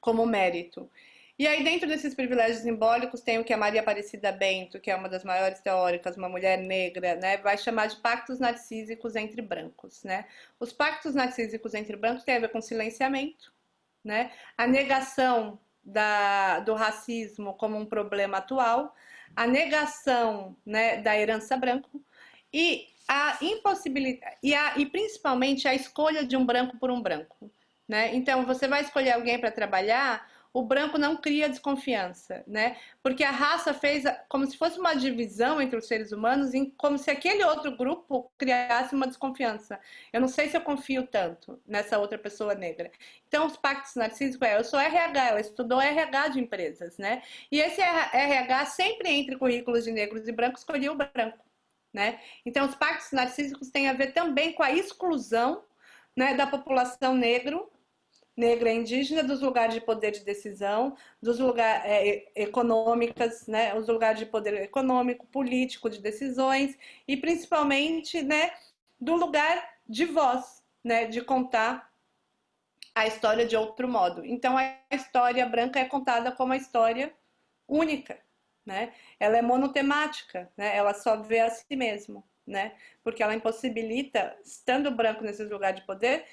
como mérito. E aí, dentro desses privilégios simbólicos, tem o que a Maria Aparecida Bento, que é uma das maiores teóricas, uma mulher negra, né, vai chamar de pactos narcísicos entre brancos, né. Os pactos narcísicos entre brancos têm a ver com silenciamento, né? A negação do racismo como um problema atual, a negação, né, da herança branco e a impossibilidade e principalmente a escolha de um branco por um branco, né? Então você vai escolher alguém para trabalhar, o branco não cria desconfiança, né? Porque a raça fez como se fosse uma divisão entre os seres humanos, como se aquele outro grupo criasse uma desconfiança. Eu não sei se eu confio tanto nessa outra pessoa negra. Então, os pactos narcísicos eu sou RH, ela estudou RH de empresas, né? E esse RH, sempre entre currículos de negros e brancos, escolhia o branco, né? Então, os pactos narcísicos têm a ver também com a exclusão, né, da população negra indígena dos lugares de poder de decisão, dos lugares econômicas, né, os lugares de poder econômico, político, de decisões e principalmente, né, do lugar de voz, né, de contar a história de outro modo. Então a história branca é contada como uma história única, né? Ela é monotemática, né? Ela só vê a si mesmo, né? Porque ela impossibilita, estando branco nesses lugares de poder,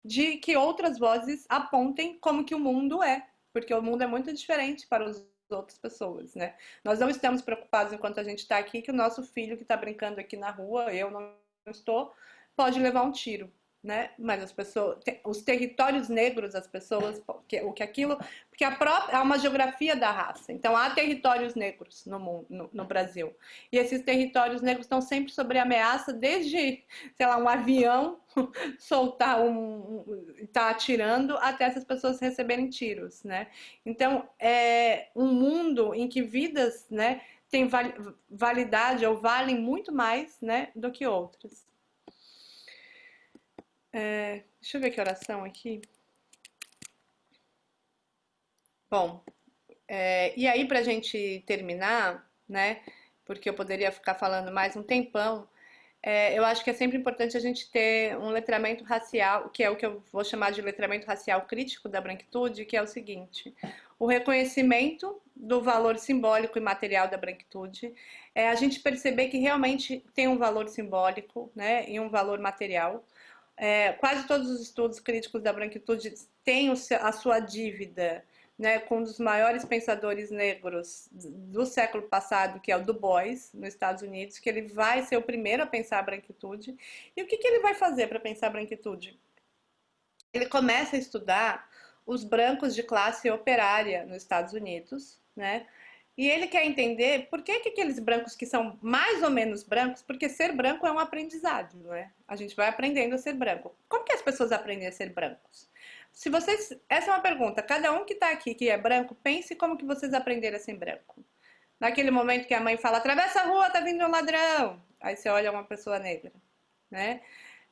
de que outras vozes apontem como que o mundo é, porque o mundo é muito diferente para as outras pessoas, né? Nós não estamos preocupados enquanto a gente está aqui que o nosso filho que está brincando aqui na rua, eu não estou, pode levar um tiro, né? Mas as pessoas, os territórios negros, as pessoas, porque há uma geografia da raça. Então há territórios negros no mundo, no Brasil. E esses territórios negros estão sempre sob ameaça, desde, sei lá, um avião soltar tá atirando até essas pessoas receberem tiros, né? Então é um mundo em que vidas, né, têm validade ou valem muito mais, né, do que outras. Deixa eu ver que oração aqui. Bom, e aí pra gente terminar, né, porque eu poderia ficar falando mais um tempão, eu acho que é sempre importante a gente ter um letramento racial, que é o que eu vou chamar de letramento racial crítico da branquitude, que é o seguinte: o reconhecimento do valor simbólico e material da branquitude, a gente perceber que realmente tem um valor simbólico, né, e um valor material. Quase todos os estudos críticos da branquitude têm a sua dívida, né, com um dos maiores pensadores negros do século passado, que é o Du Bois, nos Estados Unidos, que ele vai ser o primeiro a pensar a branquitude. E o que ele vai fazer para pensar a branquitude? Ele começa a estudar os brancos de classe operária nos Estados Unidos, né? E ele quer entender por que aqueles brancos que são mais ou menos brancos, porque ser branco é um aprendizado, não é? A gente vai aprendendo a ser branco. Como que as pessoas aprendem a ser brancos? Se vocês, essa é uma pergunta. Cada um que está aqui que é branco, pense como que vocês aprenderam a ser branco. Naquele momento que a mãe fala, atravessa a rua, tá vindo um ladrão. Aí você olha uma pessoa negra, né?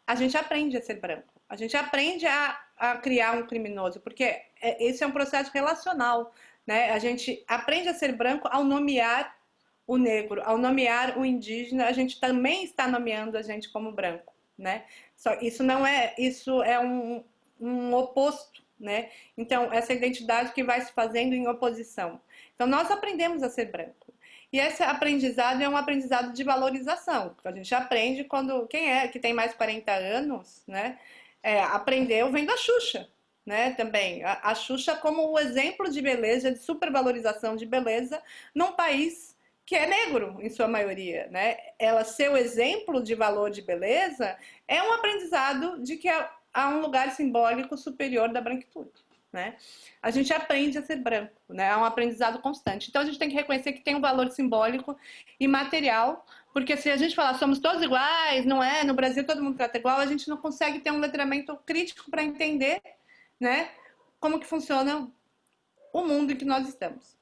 A gente aprende a ser branco. A gente aprende a criar um criminoso, porque esse é um processo relacional, né? A gente aprende a ser branco ao nomear o negro, ao nomear o indígena, a gente também está nomeando a gente como branco, né? Só isso não é, isso é um oposto, né? Então, essa identidade que vai se fazendo em oposição. Então, nós aprendemos a ser branco. E esse aprendizado é um aprendizado de valorização. A gente aprende quando quem é que tem mais de 40 anos, né? Aprendeu vendo a Xuxa, né? Também a Xuxa como o exemplo de beleza, de supervalorização de beleza num país que é negro em sua maioria, né? Ela ser o exemplo de valor de beleza é um aprendizado de que há um lugar simbólico superior da branquitude, né? A gente aprende a ser branco, né? É um aprendizado constante. Então a gente tem que reconhecer que tem um valor simbólico e material, porque se a gente falar somos todos iguais, não é? No Brasil todo mundo trata igual, a gente não consegue ter um letramento crítico para entender, né? Como que funciona o mundo em que nós estamos.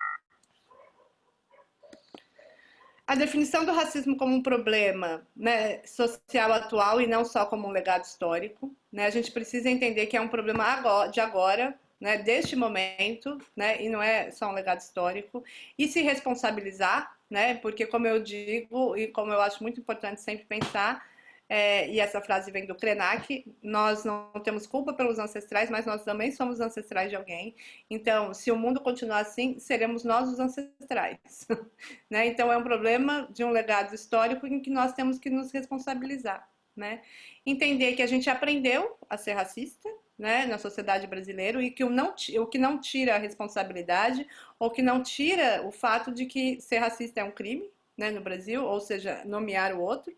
A definição do racismo como um problema, né, social atual e não só como um legado histórico, né? A gente precisa entender que é um problema de agora, né, deste momento, né, e não é só um legado histórico, e se responsabilizar, né, porque como eu digo e como eu acho muito importante sempre pensar, e essa frase vem do Krenak, nós não temos culpa pelos ancestrais, mas nós também somos ancestrais de alguém. Então, se o mundo continuar assim, seremos nós os ancestrais. Né? Então, é um problema de um legado histórico em que nós temos que nos responsabilizar. Né? Entender que a gente aprendeu a ser racista, né, na sociedade brasileira, e que o que não tira a responsabilidade, ou que não tira o fato de que ser racista é um crime, né, no Brasil, ou seja, nomear o outro.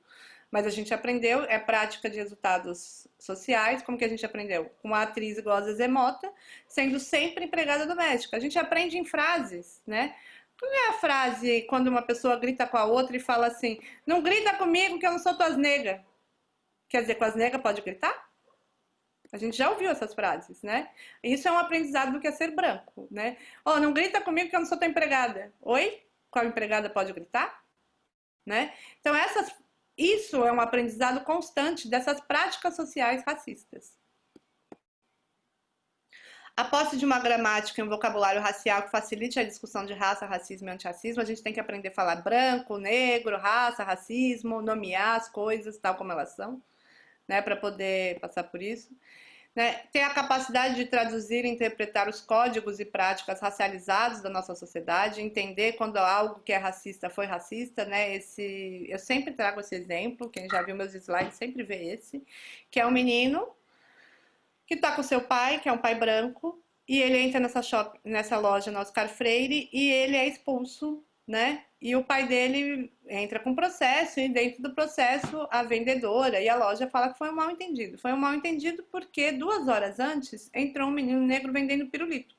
Mas a gente aprendeu, é prática de resultados sociais, como que a gente aprendeu? Com uma atriz igual a Zezé Mota, sendo sempre empregada doméstica. A gente aprende em frases, né? Qual é a frase quando uma pessoa grita com a outra e fala assim, não grita comigo que eu não sou tuas negas? Quer dizer, com as negas pode gritar? A gente já ouviu essas frases, né? Isso é um aprendizado do que é ser branco, né? Oh, não grita comigo que eu não sou tua empregada. Oi? Qual empregada pode gritar? Né? Então, isso é um aprendizado constante dessas práticas sociais racistas. A posse de uma gramática e um vocabulário racial que facilite a discussão de raça, racismo e antirracismo, a gente tem que aprender a falar branco, negro, raça, racismo, nomear as coisas tal como elas são, né, para poder passar por isso. Né? Ter a capacidade de traduzir e interpretar os códigos e práticas racializados da nossa sociedade, entender quando algo que é racista foi racista, né? Eu sempre trago esse exemplo, quem já viu meus slides sempre vê esse, que é um menino que está com seu pai, que é um pai branco, e ele entra nessa loja no Oscar Freire e ele é expulso, né? E o pai dele entra com processo e dentro do processo a vendedora e a loja fala que foi um mal entendido. Foi um mal entendido porque 2 horas antes entrou um menino negro vendendo pirulito.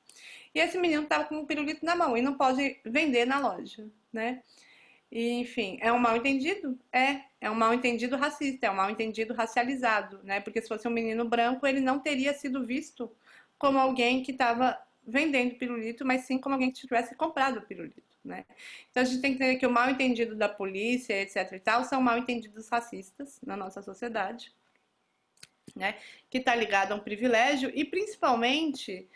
E esse menino estava com um pirulito na mão e não pode vender na loja, né? E, enfim, é um mal entendido? É um mal entendido racista, é um mal entendido racializado, né? Porque se fosse um menino branco, ele não teria sido visto como alguém que estava vendendo pirulito, mas sim como alguém que tivesse comprado o pirulito, né? Então a gente tem que entender que o mal entendido da polícia, etc e tal, são mal entendidos racistas na nossa sociedade, né? Que está ligado a um privilégio e principalmente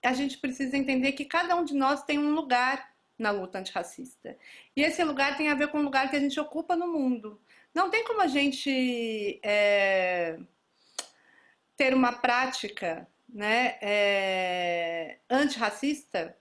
a gente precisa entender que cada um de nós tem um lugar na luta antirracista. E esse lugar tem a ver com o lugar que a gente ocupa no mundo. Não tem como a gente ter uma prática, né, antirracista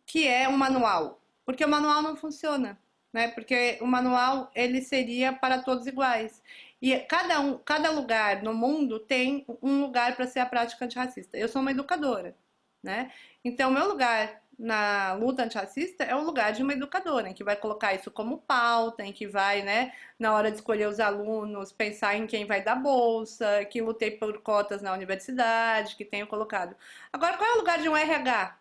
que é um manual, porque o manual não funciona, né? Porque o manual ele seria para todos iguais. E cada lugar no mundo tem um lugar para ser a prática antirracista. Eu sou uma educadora, né? Então, meu lugar na luta antirracista é o lugar de uma educadora, em que vai colocar isso como pauta, em que vai, né, na hora de escolher os alunos, pensar em quem vai dar bolsa, que lutei por cotas na universidade, que tenho colocado. Agora, qual é o lugar de um RH?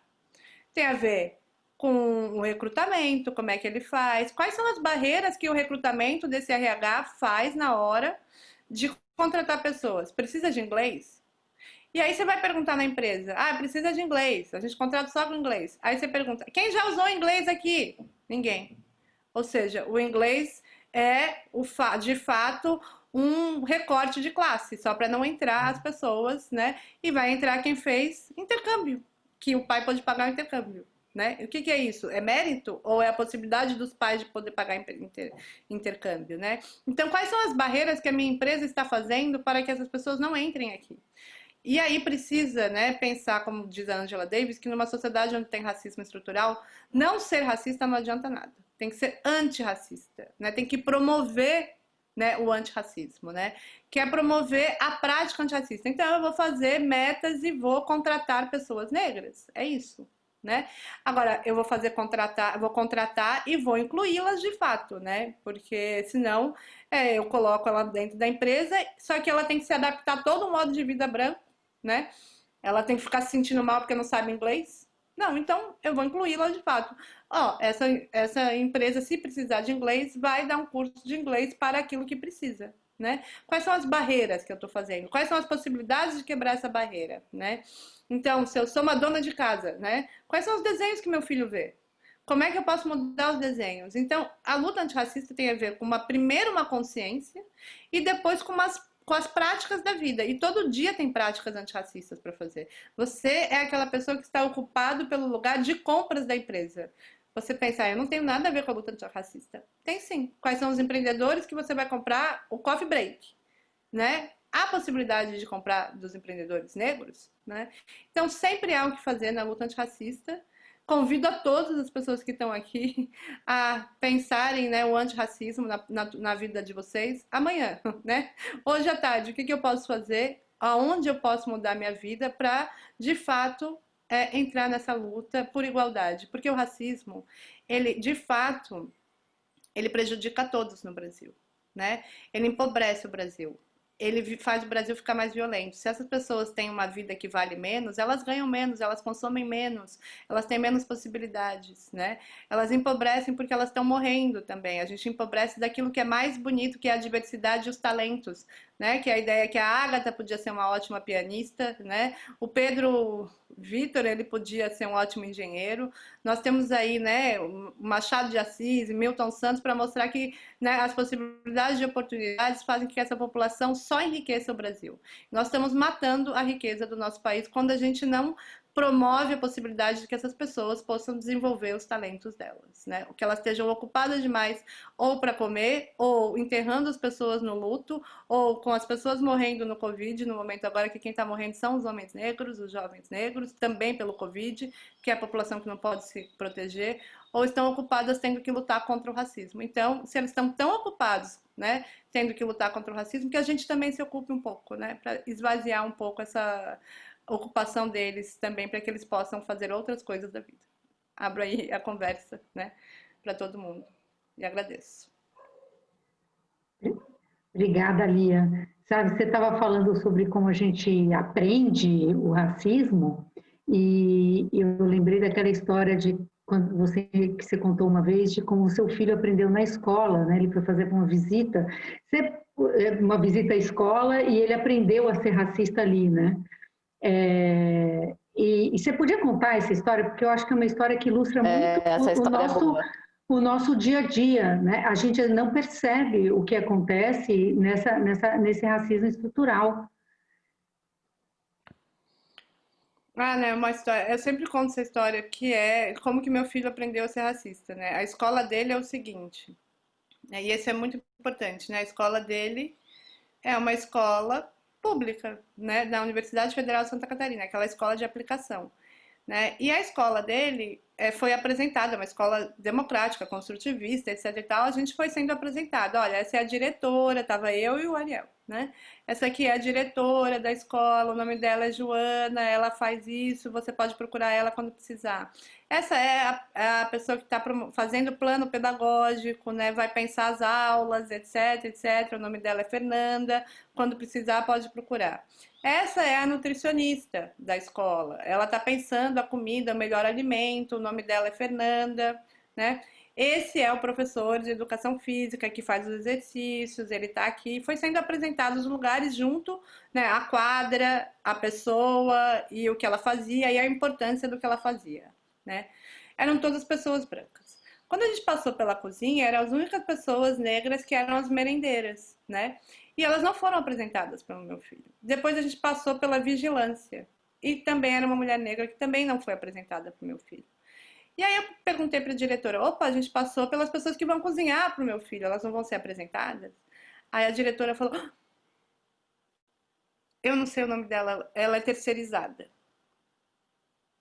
Tem a ver com o recrutamento, como é que ele faz, quais são as barreiras que o recrutamento desse RH faz na hora de contratar pessoas. Precisa de inglês? E aí você vai perguntar na empresa, precisa de inglês, a gente contrata só com inglês. Aí você pergunta, quem já usou inglês aqui? Ninguém. Ou seja, o inglês é, de fato, um recorte de classe, só para não entrar as pessoas, né? E vai entrar quem fez intercâmbio, que o pai pode pagar o intercâmbio. Né? O que é isso? É mérito ou é a possibilidade dos pais de poder pagar intercâmbio? Né? Então, quais são as barreiras que a minha empresa está fazendo para que essas pessoas não entrem aqui? E aí precisa, né, pensar, como diz a Angela Davis, que numa sociedade onde tem racismo estrutural, não ser racista não adianta nada. Tem que ser antirracista, né? Tem que promover, né, o antirracismo, né? Que é promover a prática antirracista. Então eu vou fazer metas e vou contratar pessoas negras. É isso. Né? Agora, eu vou vou contratar e vou incluí-las de fato, né? Porque senão eu coloco ela dentro da empresa, só que ela tem que se adaptar a todo o modo de vida branco, né? Ela tem que ficar se sentindo mal porque não sabe inglês? Não, então eu vou incluí-la de fato. Ó, essa empresa, se precisar de inglês, vai dar um curso de inglês para aquilo que precisa, né? Quais são as barreiras que eu estou fazendo? Quais são as possibilidades de quebrar essa barreira, né? Então, se eu sou uma dona de casa, né? Quais são os desenhos que meu filho vê? Como é que eu posso mudar os desenhos? Então, a luta antirracista tem a ver com primeiro uma consciência e depois com as práticas da vida. E todo dia tem práticas antirracistas para fazer. Você é aquela pessoa que está ocupado pelo lugar de compras da empresa. Você pensa, eu não tenho nada a ver com a luta antirracista. Tem sim. Quais são os empreendedores que você vai comprar o coffee break, né? Há possibilidade de comprar dos empreendedores negros, né? Então sempre há o que fazer na luta antirracista. Convido a todas as pessoas que estão aqui a pensarem, né, o antirracismo na vida de vocês amanhã, né? Hoje à tarde, o que eu posso fazer? Aonde eu posso mudar minha vida para, de fato, entrar nessa luta por igualdade? Porque o racismo, ele, de fato, ele prejudica a todos no Brasil, né? Ele empobrece o Brasil. Ele faz o Brasil ficar mais violento. Se essas pessoas têm uma vida que vale menos, elas ganham menos, elas consomem menos, elas têm menos possibilidades, né? Elas empobrecem porque elas estão morrendo também. A gente empobrece daquilo que é mais bonito, que é a diversidade e os talentos, né? Que é a ideia que a Agatha podia ser uma ótima pianista, né? O Pedro Vitor, ele podia ser um ótimo engenheiro. Nós temos aí, né, o Machado de Assis e Milton Santos para mostrar que, né, as possibilidades de oportunidades fazem com que essa população só enriqueça o Brasil. Nós estamos matando a riqueza do nosso país quando a gente não promove a possibilidade de que essas pessoas possam desenvolver os talentos delas, né? Que elas estejam ocupadas demais ou para comer, ou enterrando as pessoas no luto, ou com as pessoas morrendo no Covid, no momento agora que quem está morrendo são os homens negros, os jovens negros, também pelo Covid, que é a população que não pode se proteger, ou estão ocupadas tendo que lutar contra o racismo. Então, se eles estão tão ocupados, né, tendo que lutar contra o racismo, que a gente também se ocupe um pouco, né, para esvaziar um pouco essa ocupação deles também, para que eles possam fazer outras coisas da vida. Abro aí a conversa, né, para todo mundo. E agradeço. Obrigada, Lia. Sabe, você estava falando sobre como a gente aprende o racismo, e eu lembrei daquela história de quando que você contou uma vez, de como o seu filho aprendeu na escola, né? Ele foi fazer uma visita, uma visita à escola, e ele aprendeu a ser racista ali, né? E você podia contar essa história, porque eu acho que é uma história que ilustra muito Essa história é boa. o nosso dia a dia, né? A gente não percebe o que acontece nesse racismo estrutural. Ah, né, uma história. Eu sempre conto essa história que é como que meu filho aprendeu a ser racista, né? A escola dele é o seguinte, né, e isso é muito importante, né? A escola dele é uma escola pública, né, da Universidade Federal de Santa Catarina, aquela escola de aplicação, né? E a escola dele foi apresentada, uma escola democrática, construtivista, etc e tal. A gente foi sendo apresentado, olha, essa é a diretora, tava eu e o Ariel, né? Essa aqui é a diretora da escola, o nome dela é Joana, ela faz isso, você pode procurar ela quando precisar. Essa é a pessoa que está fazendo plano pedagógico, né? Vai pensar as aulas, etc, etc. O nome dela é Fernanda, quando precisar pode procurar. Essa é a nutricionista da escola. Ela está pensando a comida, o melhor alimento, o nome dela é Fernanda, né? Esse é o professor de educação física que faz os exercícios, ele está aqui, foi sendo apresentado os lugares junto, né, a quadra, a pessoa e o que ela fazia e a importância do que ela fazia, né? Eram todas pessoas brancas. Quando a gente passou pela cozinha, eram as únicas pessoas negras que eram as merendeiras, né? E elas não foram apresentadas pelo meu filho. Depois a gente passou pela vigilância. E também era uma mulher negra que também não foi apresentada para o meu filho. E aí eu perguntei para a diretora, opa, a gente passou pelas pessoas que vão cozinhar para o meu filho, elas não vão ser apresentadas? Aí a diretora falou, eu não sei o nome dela, ela é terceirizada.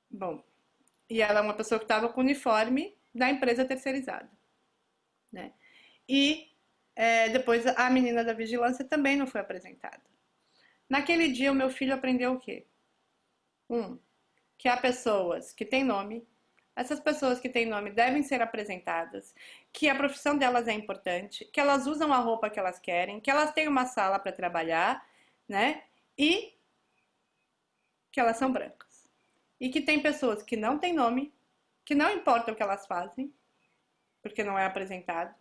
Bom, e ela é uma pessoa que estava com o uniforme da empresa terceirizada, né? E depois a menina da vigilância também não foi apresentada. Naquele dia o meu filho aprendeu o quê? Que há pessoas que têm nome, essas pessoas que têm nome devem ser apresentadas, que a profissão delas é importante, que elas usam a roupa que elas querem, que elas têm uma sala para trabalhar, né? E que elas são brancas. E que tem pessoas que não têm nome, que não importa o que elas fazem, porque não é apresentado,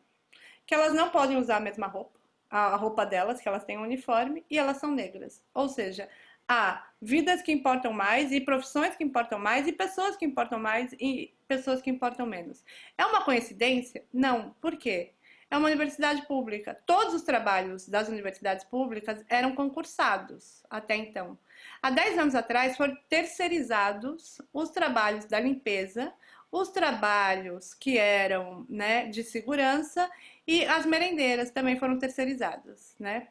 que elas não podem usar a mesma roupa, a roupa delas, que elas têm um uniforme, e elas são negras. Ou seja, há vidas que importam mais, e profissões que importam mais, e pessoas que importam mais, e pessoas que importam menos. É uma coincidência? Não. Por quê? É uma universidade pública. Todos os trabalhos das universidades públicas eram concursados até então. Há 10 anos atrás foram terceirizados os trabalhos da limpeza, os trabalhos que eram, né, de segurança, e as merendeiras também foram terceirizadas, né?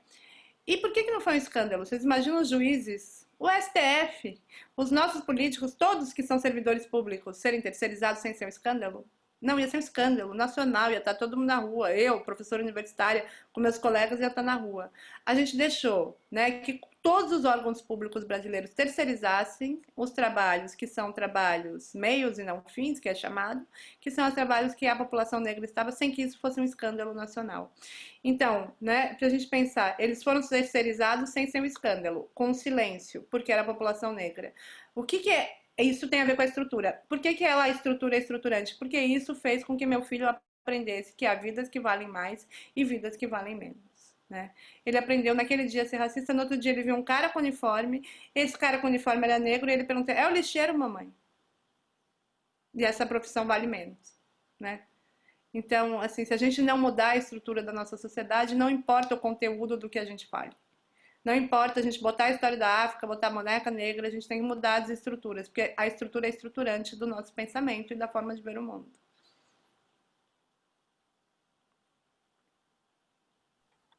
E por que não foi um escândalo? Vocês imaginam os juízes, o STF, os nossos políticos, todos que são servidores públicos, serem terceirizados sem ser um escândalo? Não, ia ser um escândalo nacional, ia estar todo mundo na rua. Eu, professora universitária, com meus colegas, ia estar na rua. A gente deixou, né, que todos os órgãos públicos brasileiros terceirizassem os trabalhos que são trabalhos meios e não fins, que é chamado, que são os trabalhos que a população negra estava, sem que isso fosse um escândalo nacional. Então, né, para a gente pensar, eles foram terceirizados sem ser um escândalo, com silêncio, porque era a população negra. O que é? Isso tem a ver com a estrutura. Por que a estrutura é estruturante? Porque isso fez com que meu filho aprendesse que há vidas que valem mais e vidas que valem menos. Né? Ele aprendeu naquele dia a ser racista, no outro dia ele viu um cara com uniforme, esse cara com uniforme era negro e ele perguntou, é o lixeiro, mamãe? E essa profissão vale menos. Né? Então, assim, se a gente não mudar a estrutura da nossa sociedade, não importa o conteúdo do que a gente fale. Não importa a gente botar a história da África, botar a boneca negra, a gente tem que mudar as estruturas, porque a estrutura é estruturante do nosso pensamento e da forma de ver o mundo.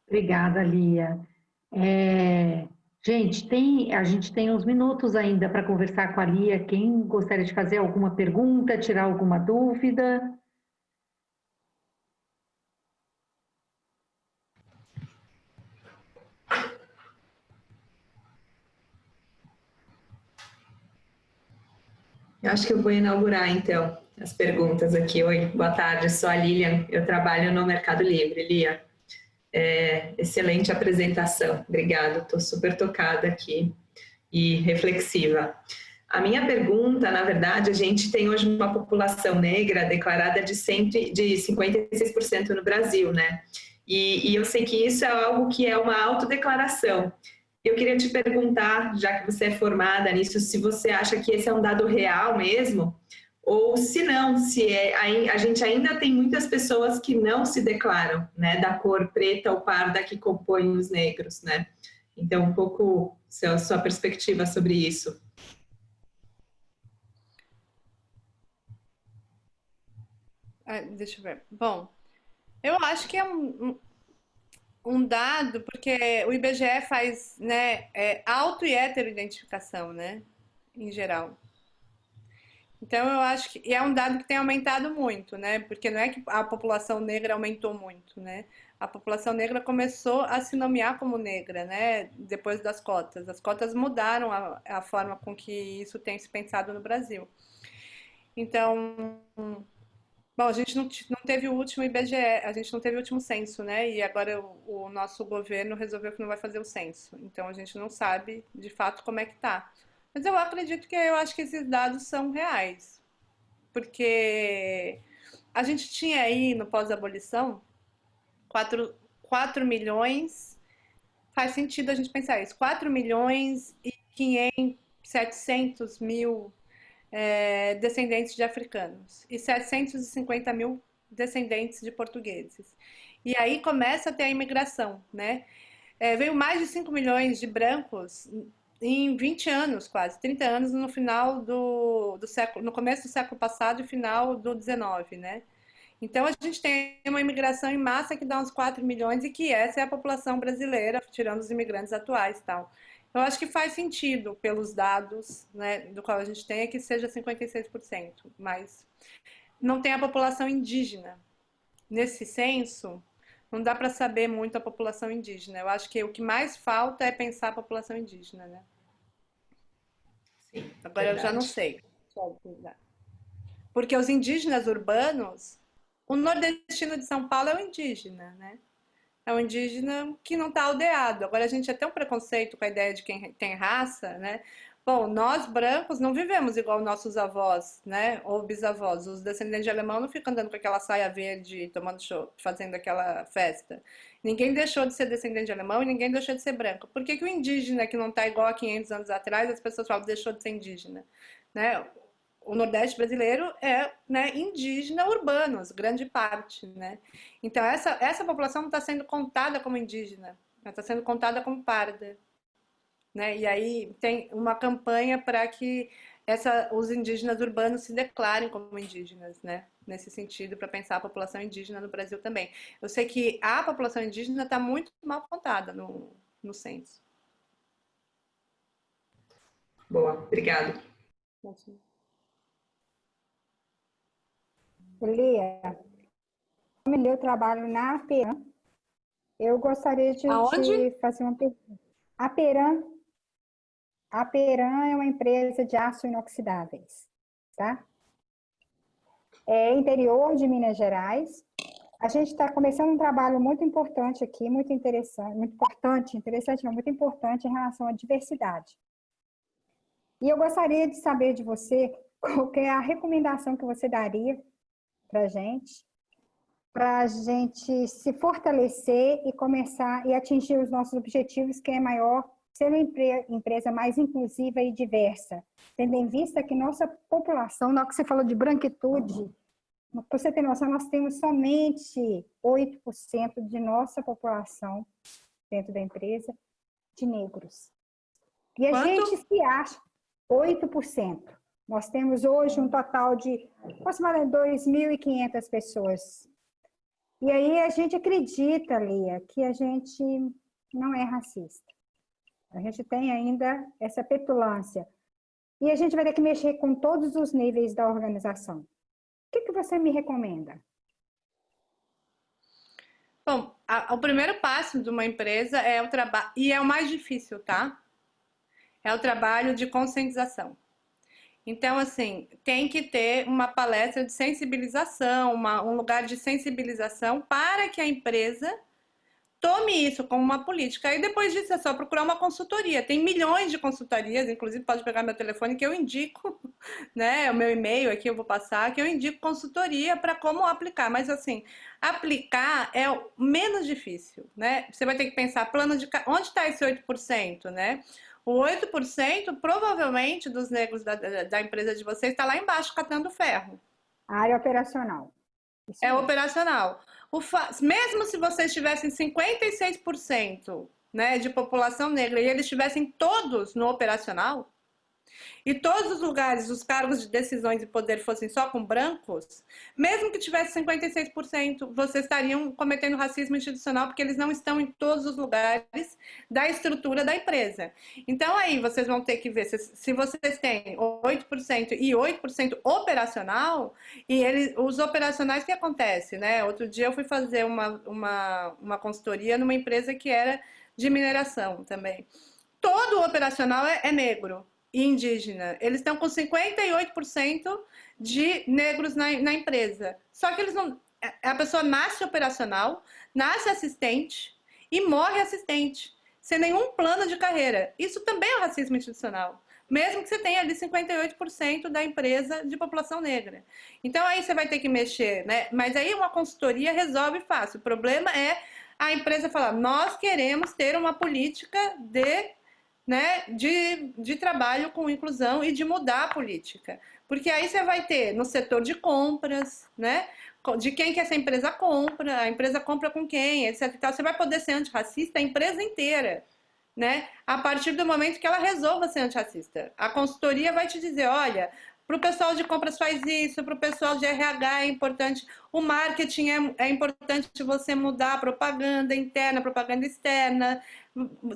Obrigada, Lia. Gente, a gente tem uns minutos ainda para conversar com a Lia. Quem gostaria de fazer alguma pergunta, tirar alguma dúvida? Eu acho que eu vou inaugurar, então, as perguntas aqui. Oi, boa tarde, sou a Lilian, eu trabalho no Mercado Livre. Lia, excelente apresentação, obrigada, estou super tocada aqui e reflexiva. A minha pergunta, na verdade, a gente tem hoje uma população negra declarada de 56% no Brasil, né? E eu sei que isso é algo que é uma autodeclaração. Eu queria te perguntar, já que você é formada nisso, se você acha que esse é um dado real mesmo, ou se não, a gente ainda tem muitas pessoas que não se declaram, né, da cor preta ou parda que compõem os negros, né? Então, um pouco sua perspectiva sobre isso. Deixa eu ver. Bom, eu acho que é um dado, porque o IBGE faz, né, auto e heteroidentificação, né, em geral. Então eu acho que e é um dado que tem aumentado muito, né? Porque não é que a população negra aumentou muito, né? A população negra começou a se nomear como negra, né? Depois das cotas. As cotas mudaram a forma com que isso tem se pensado no Brasil. Então, bom, a gente não teve o último IBGE, a gente não teve o último censo, né? E agora o nosso governo resolveu que não vai fazer o censo. Então a gente não sabe de fato como é que tá. Mas eu acredito que eu acho que esses dados são reais. Porque a gente tinha aí no pós-abolição 4 milhões, faz sentido a gente pensar isso, 4 milhões e 500, 700 mil descendentes de africanos e 750 mil descendentes de portugueses. E aí começa a ter a imigração, né? Veio mais de 5 milhões de brancos em 20 anos, quase, 30 anos no final do século, no começo do século passado e final do 19, né? Então a gente tem uma imigração em massa que dá uns 4 milhões e que essa é a população brasileira, tirando os imigrantes atuais e tal. Eu acho que faz sentido, pelos dados, né, do qual a gente tem, é que seja 56%, mas não tem a população indígena. Nesse censo, não dá para saber muito a população indígena. Eu acho que o que mais falta é pensar a população indígena, né? Sim, Agora verdade. eu já não sei. Porque os indígenas urbanos, o nordestino de São Paulo é um indígena, né? É um indígena que não está aldeado. Agora a gente tem um preconceito com a ideia de quem tem raça, né? Bom, nós brancos não vivemos igual nossos avós, né? Ou bisavós. Os descendentes de alemão não ficam andando com aquela saia verde, tomando show, fazendo aquela festa. Ninguém deixou de ser descendente de alemão e ninguém deixou de ser branco. Por que que o indígena, que não está igual a 500 anos atrás, as pessoas falam deixou de ser indígena, né? O Nordeste brasileiro é, né, indígena urbanos, grande parte, né? Então essa população não está sendo contada como indígena, ela está sendo contada como parda, né? E aí tem uma campanha para que os indígenas urbanos se declarem como indígenas, né? Nesse sentido, para pensar a população indígena no Brasil também. Eu sei que a população indígena está muito mal contada no censo. Boa, obrigado. Lia, como eu trabalho na Aperam, eu gostaria de Aonde? te fazer uma pergunta. A Aperam é uma empresa de aço inoxidáveis, tá? É interior de Minas Gerais. A gente está começando um trabalho muito importante aqui, muito interessante, muito importante em relação à diversidade. E eu gostaria de saber de você qual que é a recomendação que você daria para a gente se fortalecer e começar e atingir os nossos objetivos, que é maior, ser uma empresa mais inclusiva e diversa, tendo em vista que nossa população, na hora que você falou de branquitude, para você ter noção, nós temos somente 8% de nossa população dentro da empresa de negros. E a gente se acha 8%. Nós temos hoje um total de aproximadamente 2.500 pessoas. E aí a gente acredita, Lia, que a gente não é racista. A gente tem ainda essa petulância. E a gente vai ter que mexer com todos os níveis da organização. O que você me recomenda? Bom, o primeiro passo de uma empresa é o trabalho, e é o mais difícil, tá? É o trabalho de conscientização. Então, assim, tem que ter uma palestra de sensibilização, um lugar de sensibilização para que a empresa tome isso como uma política. Aí depois disso é só procurar uma consultoria. Tem milhões de consultorias, inclusive pode pegar meu telefone que eu indico, né? O meu e-mail aqui eu vou passar, que eu indico consultoria para como aplicar. Mas assim, aplicar é o menos difícil, né? Você vai ter que pensar plano de onde está esse 8%, né? O 8% provavelmente dos negros da empresa de vocês está lá embaixo catando ferro. A área operacional. Isso é operacional. Mesmo se vocês tivessem 56%, né, de população negra e eles estivessem todos no operacional, e todos os lugares, os cargos de decisões e poder fossem só com brancos, mesmo que tivesse 56%, vocês estariam cometendo racismo institucional porque eles não estão em todos os lugares da estrutura da empresa. Então aí vocês vão ter que ver se vocês têm 8% e 8% operacional, e os operacionais, o que acontece, né? Outro dia eu fui fazer uma consultoria numa empresa que era de mineração também. Todo o operacional é negro e indígena. Eles estão com 58% de negros na empresa. Só que eles não... A pessoa nasce operacional, nasce assistente e morre assistente, sem nenhum plano de carreira. Isso também é um racismo institucional. Mesmo que você tenha ali 58% da empresa de população negra. Então aí você vai ter que mexer, né? Mas aí uma consultoria resolve fácil. O problema é a empresa falar, nós queremos ter uma política de né, de trabalho com inclusão e de mudar a política. Porque aí você vai ter no setor de compras, né, de quem que essa empresa compra, a empresa compra com quem, etc. Você vai poder ser antirracista a empresa inteira, né, a partir do momento que ela resolva ser antirracista. A consultoria vai te dizer, olha, para o pessoal de compras faz isso, para o pessoal de RH é importante, o marketing é importante você mudar a propaganda interna, propaganda externa,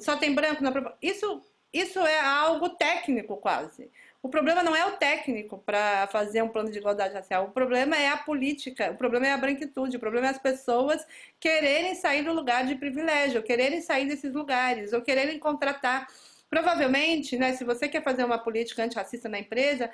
só tem branco na propaganda. Isso é algo técnico quase. O problema não é o técnico para fazer um plano de igualdade racial, o problema é a política, o problema é a branquitude, o problema é as pessoas quererem sair do lugar de privilégio, quererem sair desses lugares, ou quererem contratar. Provavelmente, né, se você quer fazer uma política antirracista na empresa,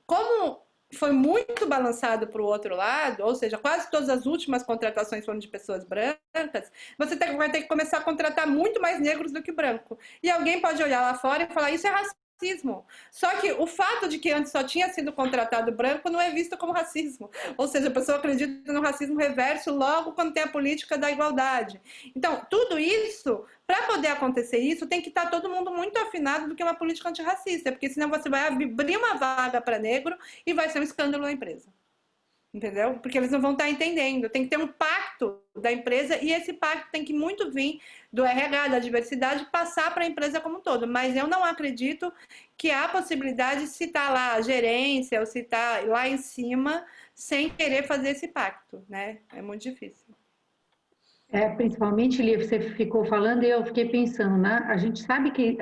como foi muito balançado para o outro lado, ou seja, quase todas as últimas contratações foram de pessoas brancas, você vai ter que começar a contratar muito mais negros do que branco. E alguém pode olhar lá fora e falar, isso é racismo. Só que o fato de que antes só tinha sido contratado branco não é visto como racismo. Ou seja, a pessoa acredita no racismo reverso logo quando tem a política da igualdade. Então, tudo isso, para poder acontecer isso, tem que estar todo mundo muito afinado do que é uma política antirracista, porque senão você vai abrir uma vaga para negro e vai ser um escândalo na empresa. Entendeu? Porque eles não vão estar entendendo. Tem que ter um pacto da empresa e esse pacto tem que muito vir do RH, da diversidade, passar para a empresa como um todo. Mas eu não acredito que há possibilidade de citar lá a gerência ou citar lá em cima sem querer fazer esse pacto, né? É muito difícil. Principalmente, Lia, você ficou falando e eu fiquei pensando, né? A gente sabe que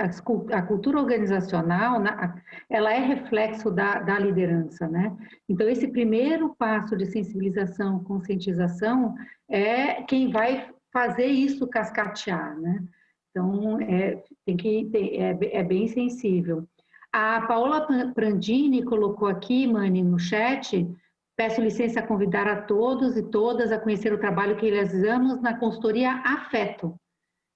a cultura organizacional, né, ela é reflexo da liderança, né? Então, esse primeiro passo de sensibilização, conscientização, é quem vai fazer isso cascatear, né? Então, é bem sensível. A Paola Prandini colocou aqui, Mani, no chat. Peço licença a convidar a todos e todas a conhecer o trabalho que realizamos na consultoria Afeto.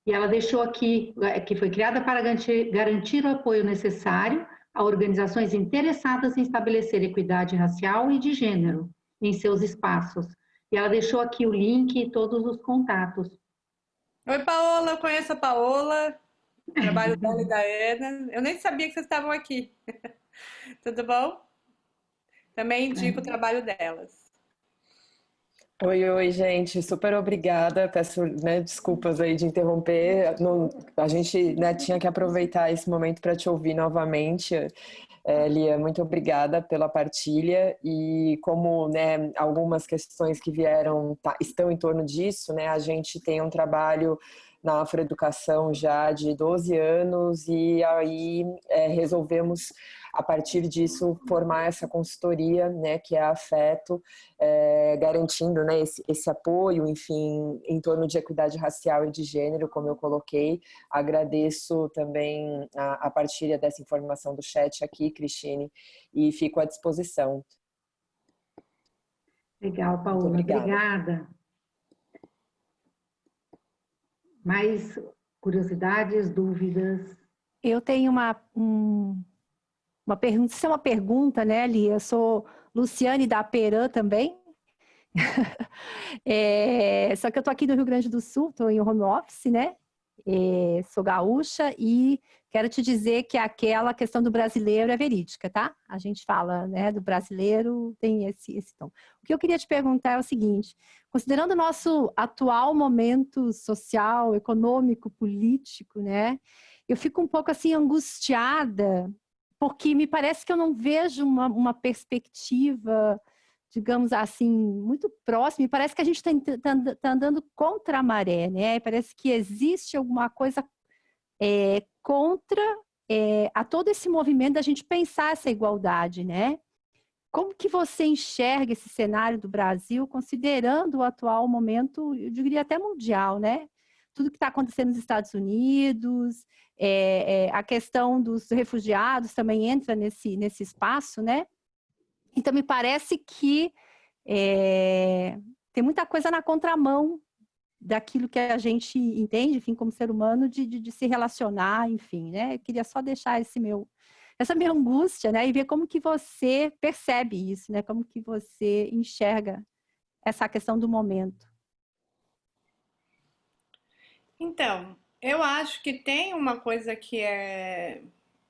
E ela deixou aqui que foi criada para garantir o apoio necessário a organizações interessadas em estabelecer equidade racial e de gênero em seus espaços. E ela deixou aqui o link e todos os contatos. Oi, Paola, eu conheço a Paola, trabalho dela e da Ana. Eu nem sabia que vocês estavam aqui. Tudo bom? Também indico o trabalho delas. Oi, gente, super obrigada. Peço, né, desculpas aí de interromper. A gente, né, tinha que aproveitar esse momento para te ouvir novamente. Lia, muito obrigada pela partilha e como, né, algumas questões que vieram estão em torno disso, né, a gente tem um trabalho na Afroeducação já de 12 anos e aí resolvemos, a partir disso, formar essa consultoria, né, que é a Afeto, garantindo, né, esse apoio, enfim, em torno de equidade racial e de gênero, como eu coloquei. Agradeço também a partilha dessa informação do chat aqui, Cristine, e fico à disposição. Legal, Paola. Obrigada. Mais curiosidades, dúvidas? Eu tenho uma pergunta, isso é uma pergunta, né, Lia? Eu sou Luciane da Peran também. Só que eu tô aqui no Rio Grande do Sul, estou em home office, né? Sou gaúcha e quero te dizer que aquela questão do brasileiro é verídica, tá? A gente fala, né, do brasileiro tem esse tom. O que eu queria te perguntar é o seguinte: considerando o nosso atual momento social, econômico, político, né? Eu fico um pouco assim angustiada, porque me parece que eu não vejo uma perspectiva, digamos assim, muito próxima, e parece que a gente está andando contra a maré, né? Parece que existe alguma coisa contra a todo esse movimento da gente pensar essa igualdade, né? Como que você enxerga esse cenário do Brasil, considerando o atual momento, eu diria até mundial, né? Tudo que está acontecendo nos Estados Unidos, a questão dos refugiados também entra nesse espaço, né? Então, me parece que tem muita coisa na contramão daquilo que a gente entende, enfim, como ser humano, de se relacionar, enfim, né? Eu queria só deixar essa minha angústia, né? E ver como que você percebe isso, né? Como que você enxerga essa questão do momento. Então, Eu acho que tem uma coisa que é.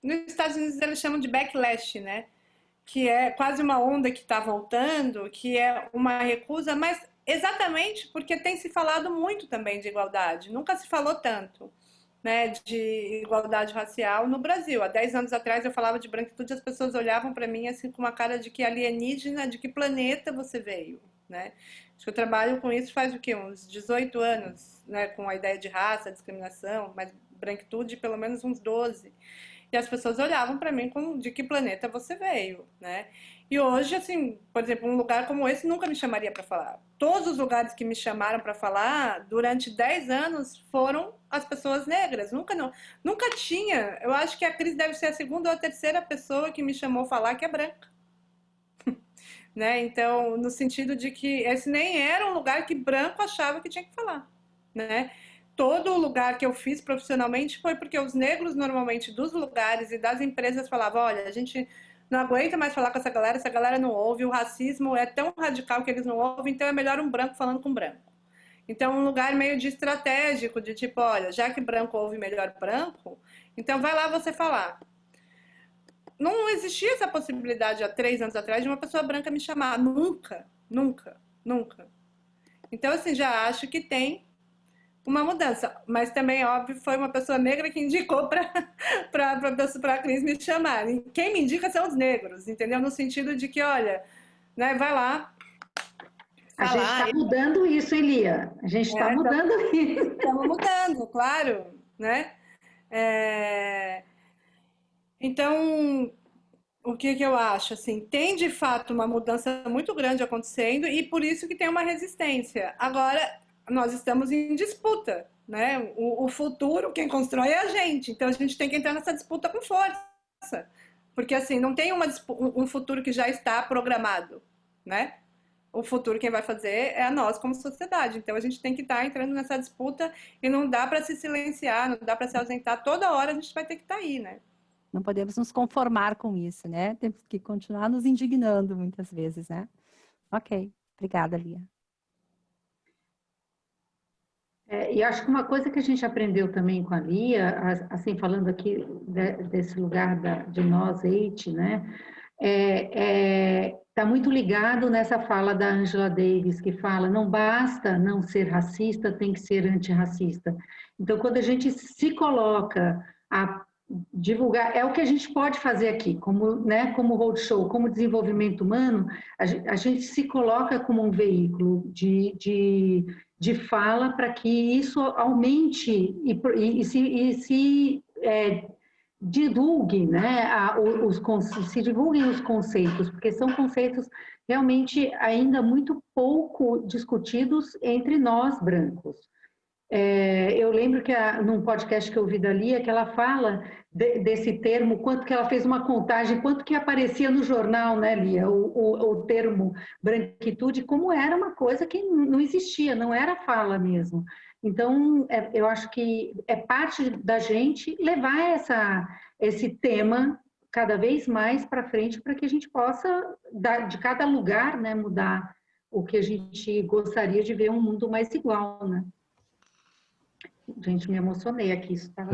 Nos Estados Unidos eles chamam de backlash, né? Que é quase uma onda que está voltando, que é uma recusa, mas exatamente porque tem se falado muito também de igualdade. Nunca se falou tanto, né, de igualdade racial no Brasil. Há 10 anos atrás eu falava de branquitude e as pessoas olhavam para mim assim com uma cara de que alienígena, de que planeta você veio, né? Acho que eu trabalho com isso faz o quê? Uns 18 anos, né, com a ideia de raça, discriminação, mas branquitude pelo menos uns 12. E as pessoas olhavam para mim como de que planeta você veio, né? E hoje, assim, por exemplo, um lugar como esse nunca me chamaria para falar. Todos os lugares que me chamaram para falar durante 10 anos foram as pessoas negras. Nunca tinha. Eu acho que a Cris deve ser a segunda ou a terceira pessoa que me chamou falar que é branca. Né? Então, no sentido de que esse nem era um lugar que branco achava que tinha que falar, né? Todo lugar que eu fiz profissionalmente foi porque os negros, normalmente, dos lugares e das empresas falavam, olha, a gente não aguenta mais falar com essa galera não ouve, o racismo é tão radical que eles não ouvem, então é melhor um branco falando com branco. Então, um lugar meio de estratégico, de tipo, olha, já que branco ouve melhor branco, então vai lá você falar. Não existia essa possibilidade há 3 anos atrás de uma pessoa branca me chamar. Nunca, nunca, nunca. Então, assim, já acho que tem uma mudança. Mas também, óbvio, foi uma pessoa negra que indicou para a Cris me chamar. E quem me indica são os negros, entendeu? No sentido de que, olha, né, vai lá. A gente está mudando isso, Elia. A gente está mudando isso. Estamos mudando, claro, né? Então, o que eu acho? Assim, tem de fato uma mudança muito grande acontecendo e por isso que tem uma resistência. Agora, nós estamos em disputa, né? O futuro, quem constrói é a gente. Então, a gente tem que entrar nessa disputa com força. Porque, assim, não tem um futuro que já está programado, né? O futuro quem vai fazer é a nós como sociedade. Então, a gente tem que estar entrando nessa disputa e não dá para se silenciar, não dá para se ausentar. Toda hora a gente vai ter que estar aí, né? Não podemos nos conformar com isso, né? Temos que continuar nos indignando muitas vezes, né? Ok, obrigada, Lia. E acho que uma coisa que a gente aprendeu também com a Lia, assim, falando aqui desse lugar de nós, Eite, né? Está muito ligado nessa fala da Angela Davis, que fala, não basta não ser racista, tem que ser antirracista. Então, quando a gente se coloca a divulgar, é o que a gente pode fazer aqui, como, né, como roadshow, como desenvolvimento humano, a gente se coloca como um veículo de fala para que isso aumente e se divulgue, né, se divulguem os conceitos, porque são conceitos realmente ainda muito pouco discutidos entre nós brancos. Eu lembro que num podcast que eu ouvi da Lia, que ela fala desse termo, quanto que ela fez uma contagem, quanto que aparecia no jornal, né, Lia, o termo branquitude, como era uma coisa que não existia, não era fala mesmo. Então, eu acho que é parte da gente levar esse tema cada vez mais para frente, para que a gente possa, de cada lugar, né, mudar o que a gente gostaria de ver um mundo mais igual, né? Gente, me emocionei aqui, isso estava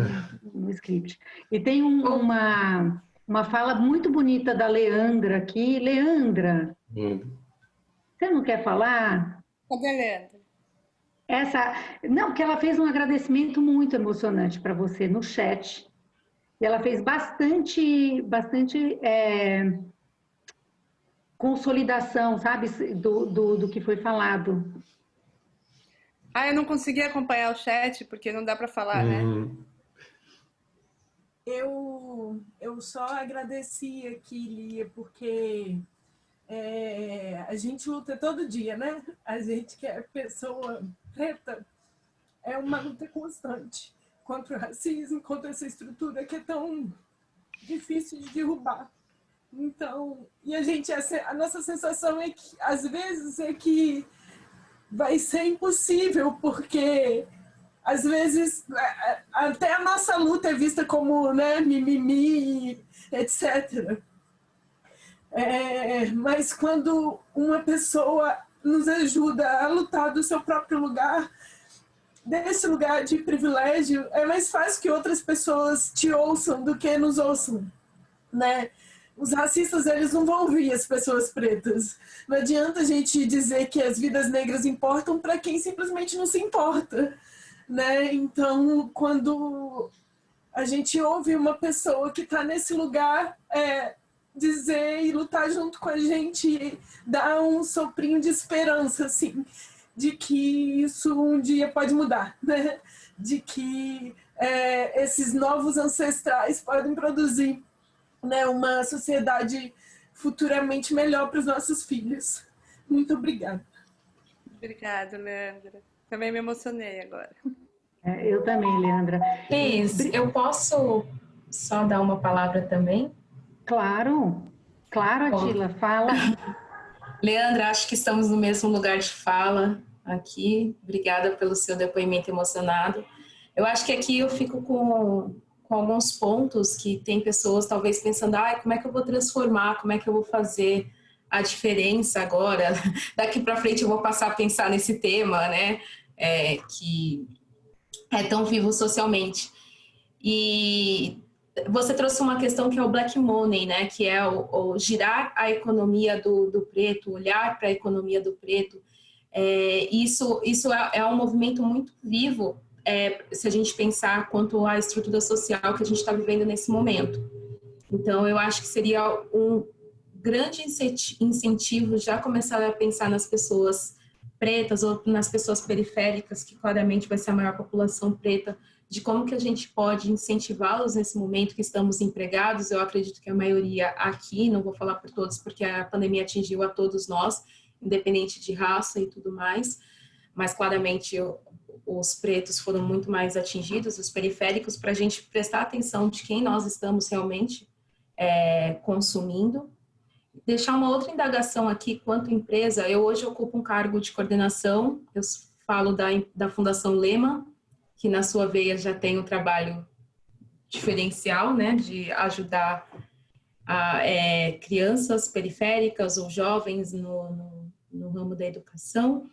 no script. E tem uma fala muito bonita da Leandra aqui. Leandra, você não quer falar? Cadê, Leandra? Não, porque ela fez um agradecimento muito emocionante para você no chat. E ela fez bastante consolidação, sabe, do que foi falado. Eu não consegui acompanhar o chat, porque não dá para falar, né? Eu só agradeci aqui, Lia, porque a gente luta todo dia, né? A gente que é pessoa preta, é uma luta constante contra o racismo, contra essa estrutura que é tão difícil de derrubar. Então, e a nossa sensação é que, às vezes, vai ser impossível, porque às vezes até a nossa luta é vista como, né, mimimi, etc. Mas quando uma pessoa nos ajuda a lutar do seu próprio lugar, desse lugar de privilégio, é mais fácil que outras pessoas te ouçam do que nos ouçam, né? Os racistas, eles não vão ouvir as pessoas pretas. Não adianta a gente dizer que as vidas negras importam para quem simplesmente não se importa, né? Então, quando a gente ouve uma pessoa que está nesse lugar dizer e lutar junto com a gente, dar um soprinho de esperança, assim, de que isso um dia pode mudar, né? De que esses novos ancestrais podem produzir, né, uma sociedade futuramente melhor para os nossos filhos. Muito obrigada. Obrigada, Leandra. Também me emocionei agora. Eu também, Leandra. Cris, eu posso só dar uma palavra também? Claro, claro, Atila, fala. Leandra, acho que estamos no mesmo lugar de fala aqui. Obrigada pelo seu depoimento emocionado. Eu acho que aqui eu fico com alguns pontos que tem pessoas talvez pensando, como é que eu vou transformar, como é que eu vou fazer a diferença agora? Daqui para frente eu vou passar a pensar nesse tema, né? Que é tão vivo socialmente. E você trouxe uma questão que é o black money, né? Que é o girar a economia do preto, olhar para a economia do preto. Isso é um movimento muito vivo, se a gente pensar quanto à estrutura social que a gente está vivendo nesse momento. Então, eu acho que seria um grande incentivo já começar a pensar nas pessoas pretas ou nas pessoas periféricas, que claramente vai ser a maior população preta, de como que a gente pode incentivá-los nesse momento que estamos empregados. Eu acredito que a maioria aqui, não vou falar por todos, porque a pandemia atingiu a todos nós, independente de raça e tudo mais, mas claramente os pretos foram muito mais atingidos, os periféricos, para a gente prestar atenção de quem nós estamos realmente consumindo. Deixar uma outra indagação aqui quanto empresa. Eu hoje ocupo um cargo de coordenação, eu falo da Fundação Lema, que na sua veia já tem um trabalho diferencial, né, de ajudar crianças periféricas ou jovens no ramo da educação,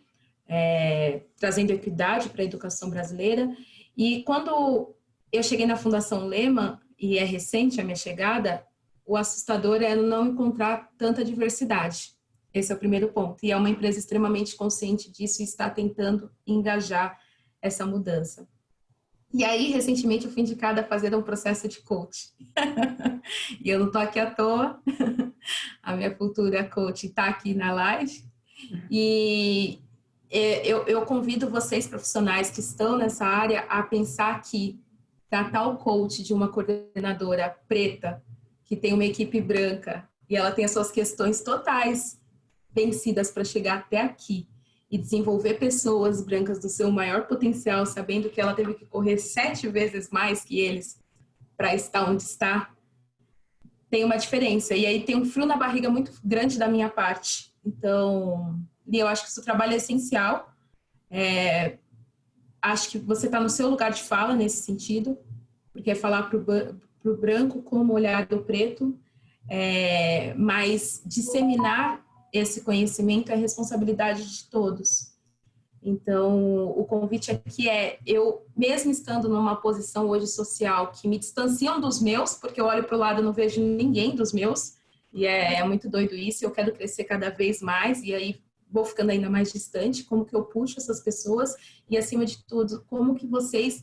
trazendo equidade para a educação brasileira. E quando eu cheguei na Fundação Lema, e é recente a minha chegada, o assustador é não encontrar tanta diversidade. Esse é o primeiro ponto. E é uma empresa extremamente consciente disso e está tentando engajar essa mudança. E aí, recentemente, eu fui indicada a fazer um processo de coach. E eu não estou aqui à toa. A minha cultura coach está aqui na live. E eu convido vocês, profissionais que estão nessa área, a pensar que tratar o coach de uma coordenadora preta, que tem uma equipe branca, e ela tem as suas questões totais vencidas para chegar até aqui, e desenvolver pessoas brancas do seu maior potencial, sabendo que ela teve que correr 7 vezes mais que eles para estar onde está, tem uma diferença. E aí tem um frio na barriga muito grande da minha parte. Então, eu acho que esse trabalho é essencial. Acho que você está no seu lugar de fala nesse sentido, porque é falar para o branco como olhar do preto, mas disseminar esse conhecimento é responsabilidade de todos. Então, o convite aqui eu mesmo estando numa posição hoje social que me distanciam dos meus, porque eu olho para o lado e não vejo ninguém dos meus, e é muito doido isso, eu quero crescer cada vez mais, e aí vou ficando ainda mais distante, como que eu puxo essas pessoas, e acima de tudo, como que vocês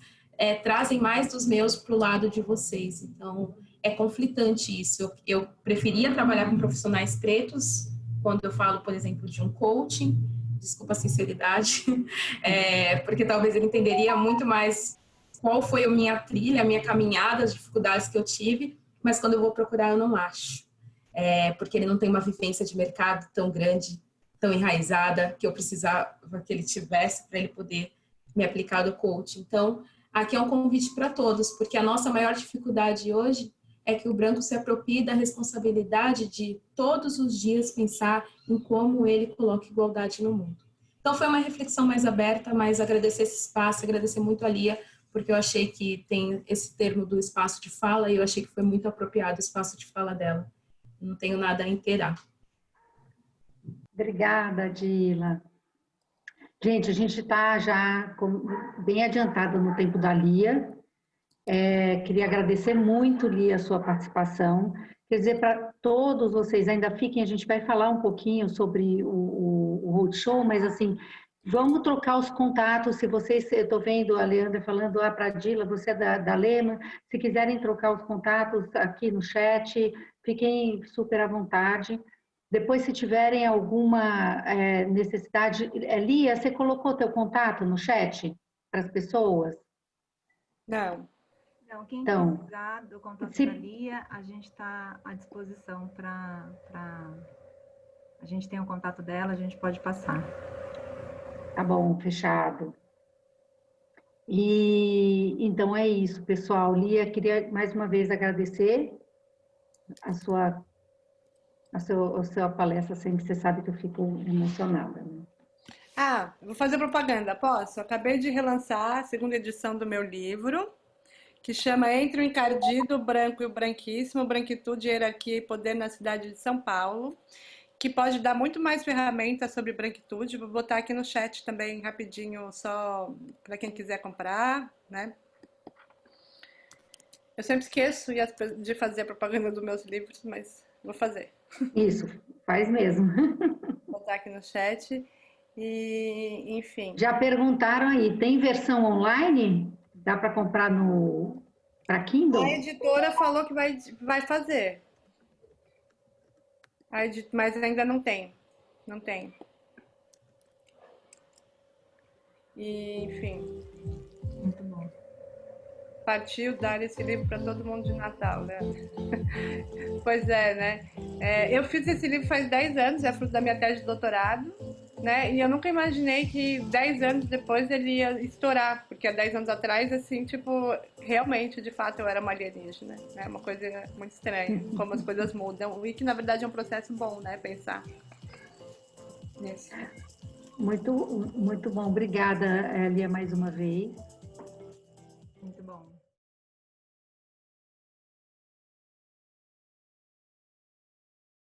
trazem mais dos meus para o lado de vocês. Então, é conflitante isso. Eu preferia trabalhar com profissionais pretos, quando eu falo, por exemplo, de um coaching, desculpa a sinceridade, porque talvez ele entenderia muito mais qual foi a minha trilha, a minha caminhada, as dificuldades que eu tive, mas quando eu vou procurar eu não acho, porque ele não tem uma vivência de mercado tão grande, tão enraizada, que eu precisava que ele tivesse para ele poder me aplicar do coaching. Então, aqui é um convite para todos, porque a nossa maior dificuldade hoje é que o branco se aproprie da responsabilidade de todos os dias pensar em como ele coloca igualdade no mundo. Então foi uma reflexão mais aberta, mas agradecer esse espaço, agradecer muito a Lia, porque eu achei que tem esse termo do espaço de fala e eu achei que foi muito apropriado o espaço de fala dela. Não tenho nada a inteirar. Obrigada, Dila. Gente, a gente está já bem adiantado no tempo da Lia. Queria agradecer muito, Lia, a sua participação. Quer dizer, para todos vocês, ainda fiquem, a gente vai falar um pouquinho sobre o roadshow, mas assim, vamos trocar os contatos. Se vocês, eu estou vendo a Leandra falando, para a Dila, você é da Lema, se quiserem trocar os contatos aqui no chat, fiquem super à vontade. Depois, se tiverem alguma necessidade... Lia, você colocou teu contato no chat para as pessoas? Não. Então, quem Então, precisar do contato se- da Lia, a gente está à disposição para... A gente tem o contato dela, a gente pode passar. Tá bom, fechado. E então é isso, pessoal. Lia, queria mais uma vez agradecer a sua palestra, sempre você sabe que eu fico emocionada, né? Ah, vou fazer propaganda, posso? Acabei de relançar a segunda edição do meu livro, que chama Entre o Encardido, o Branco e o Branquíssimo, Branquitude, Hierarquia e Poder na Cidade de São Paulo, que pode dar muito mais ferramentas sobre branquitude. Vou botar aqui no chat também, rapidinho, só para quem quiser comprar, né? Eu sempre esqueço de fazer a propaganda dos meus livros, mas vou fazer. Isso, faz mesmo. Vou botar aqui no chat e, enfim. Já perguntaram aí, tem versão online? Dá para comprar para Kindle? A editora falou que vai fazer. Mas ainda não tem. Não tem. E, enfim. Muito bom. Partiu dar esse livro para todo mundo de Natal, né? Pois é, né? Eu fiz esse livro faz 10 anos, é fruto da minha tese de doutorado, né? E eu nunca imaginei que 10 anos depois ele ia estourar, porque há 10 anos atrás, assim, tipo, realmente, de fato, eu era uma alienígena, né? Uma coisa muito estranha, como as coisas mudam, e que, na verdade, é um processo bom, né? Pensar nisso. Muito, muito bom. Obrigada, Lia, mais uma vez.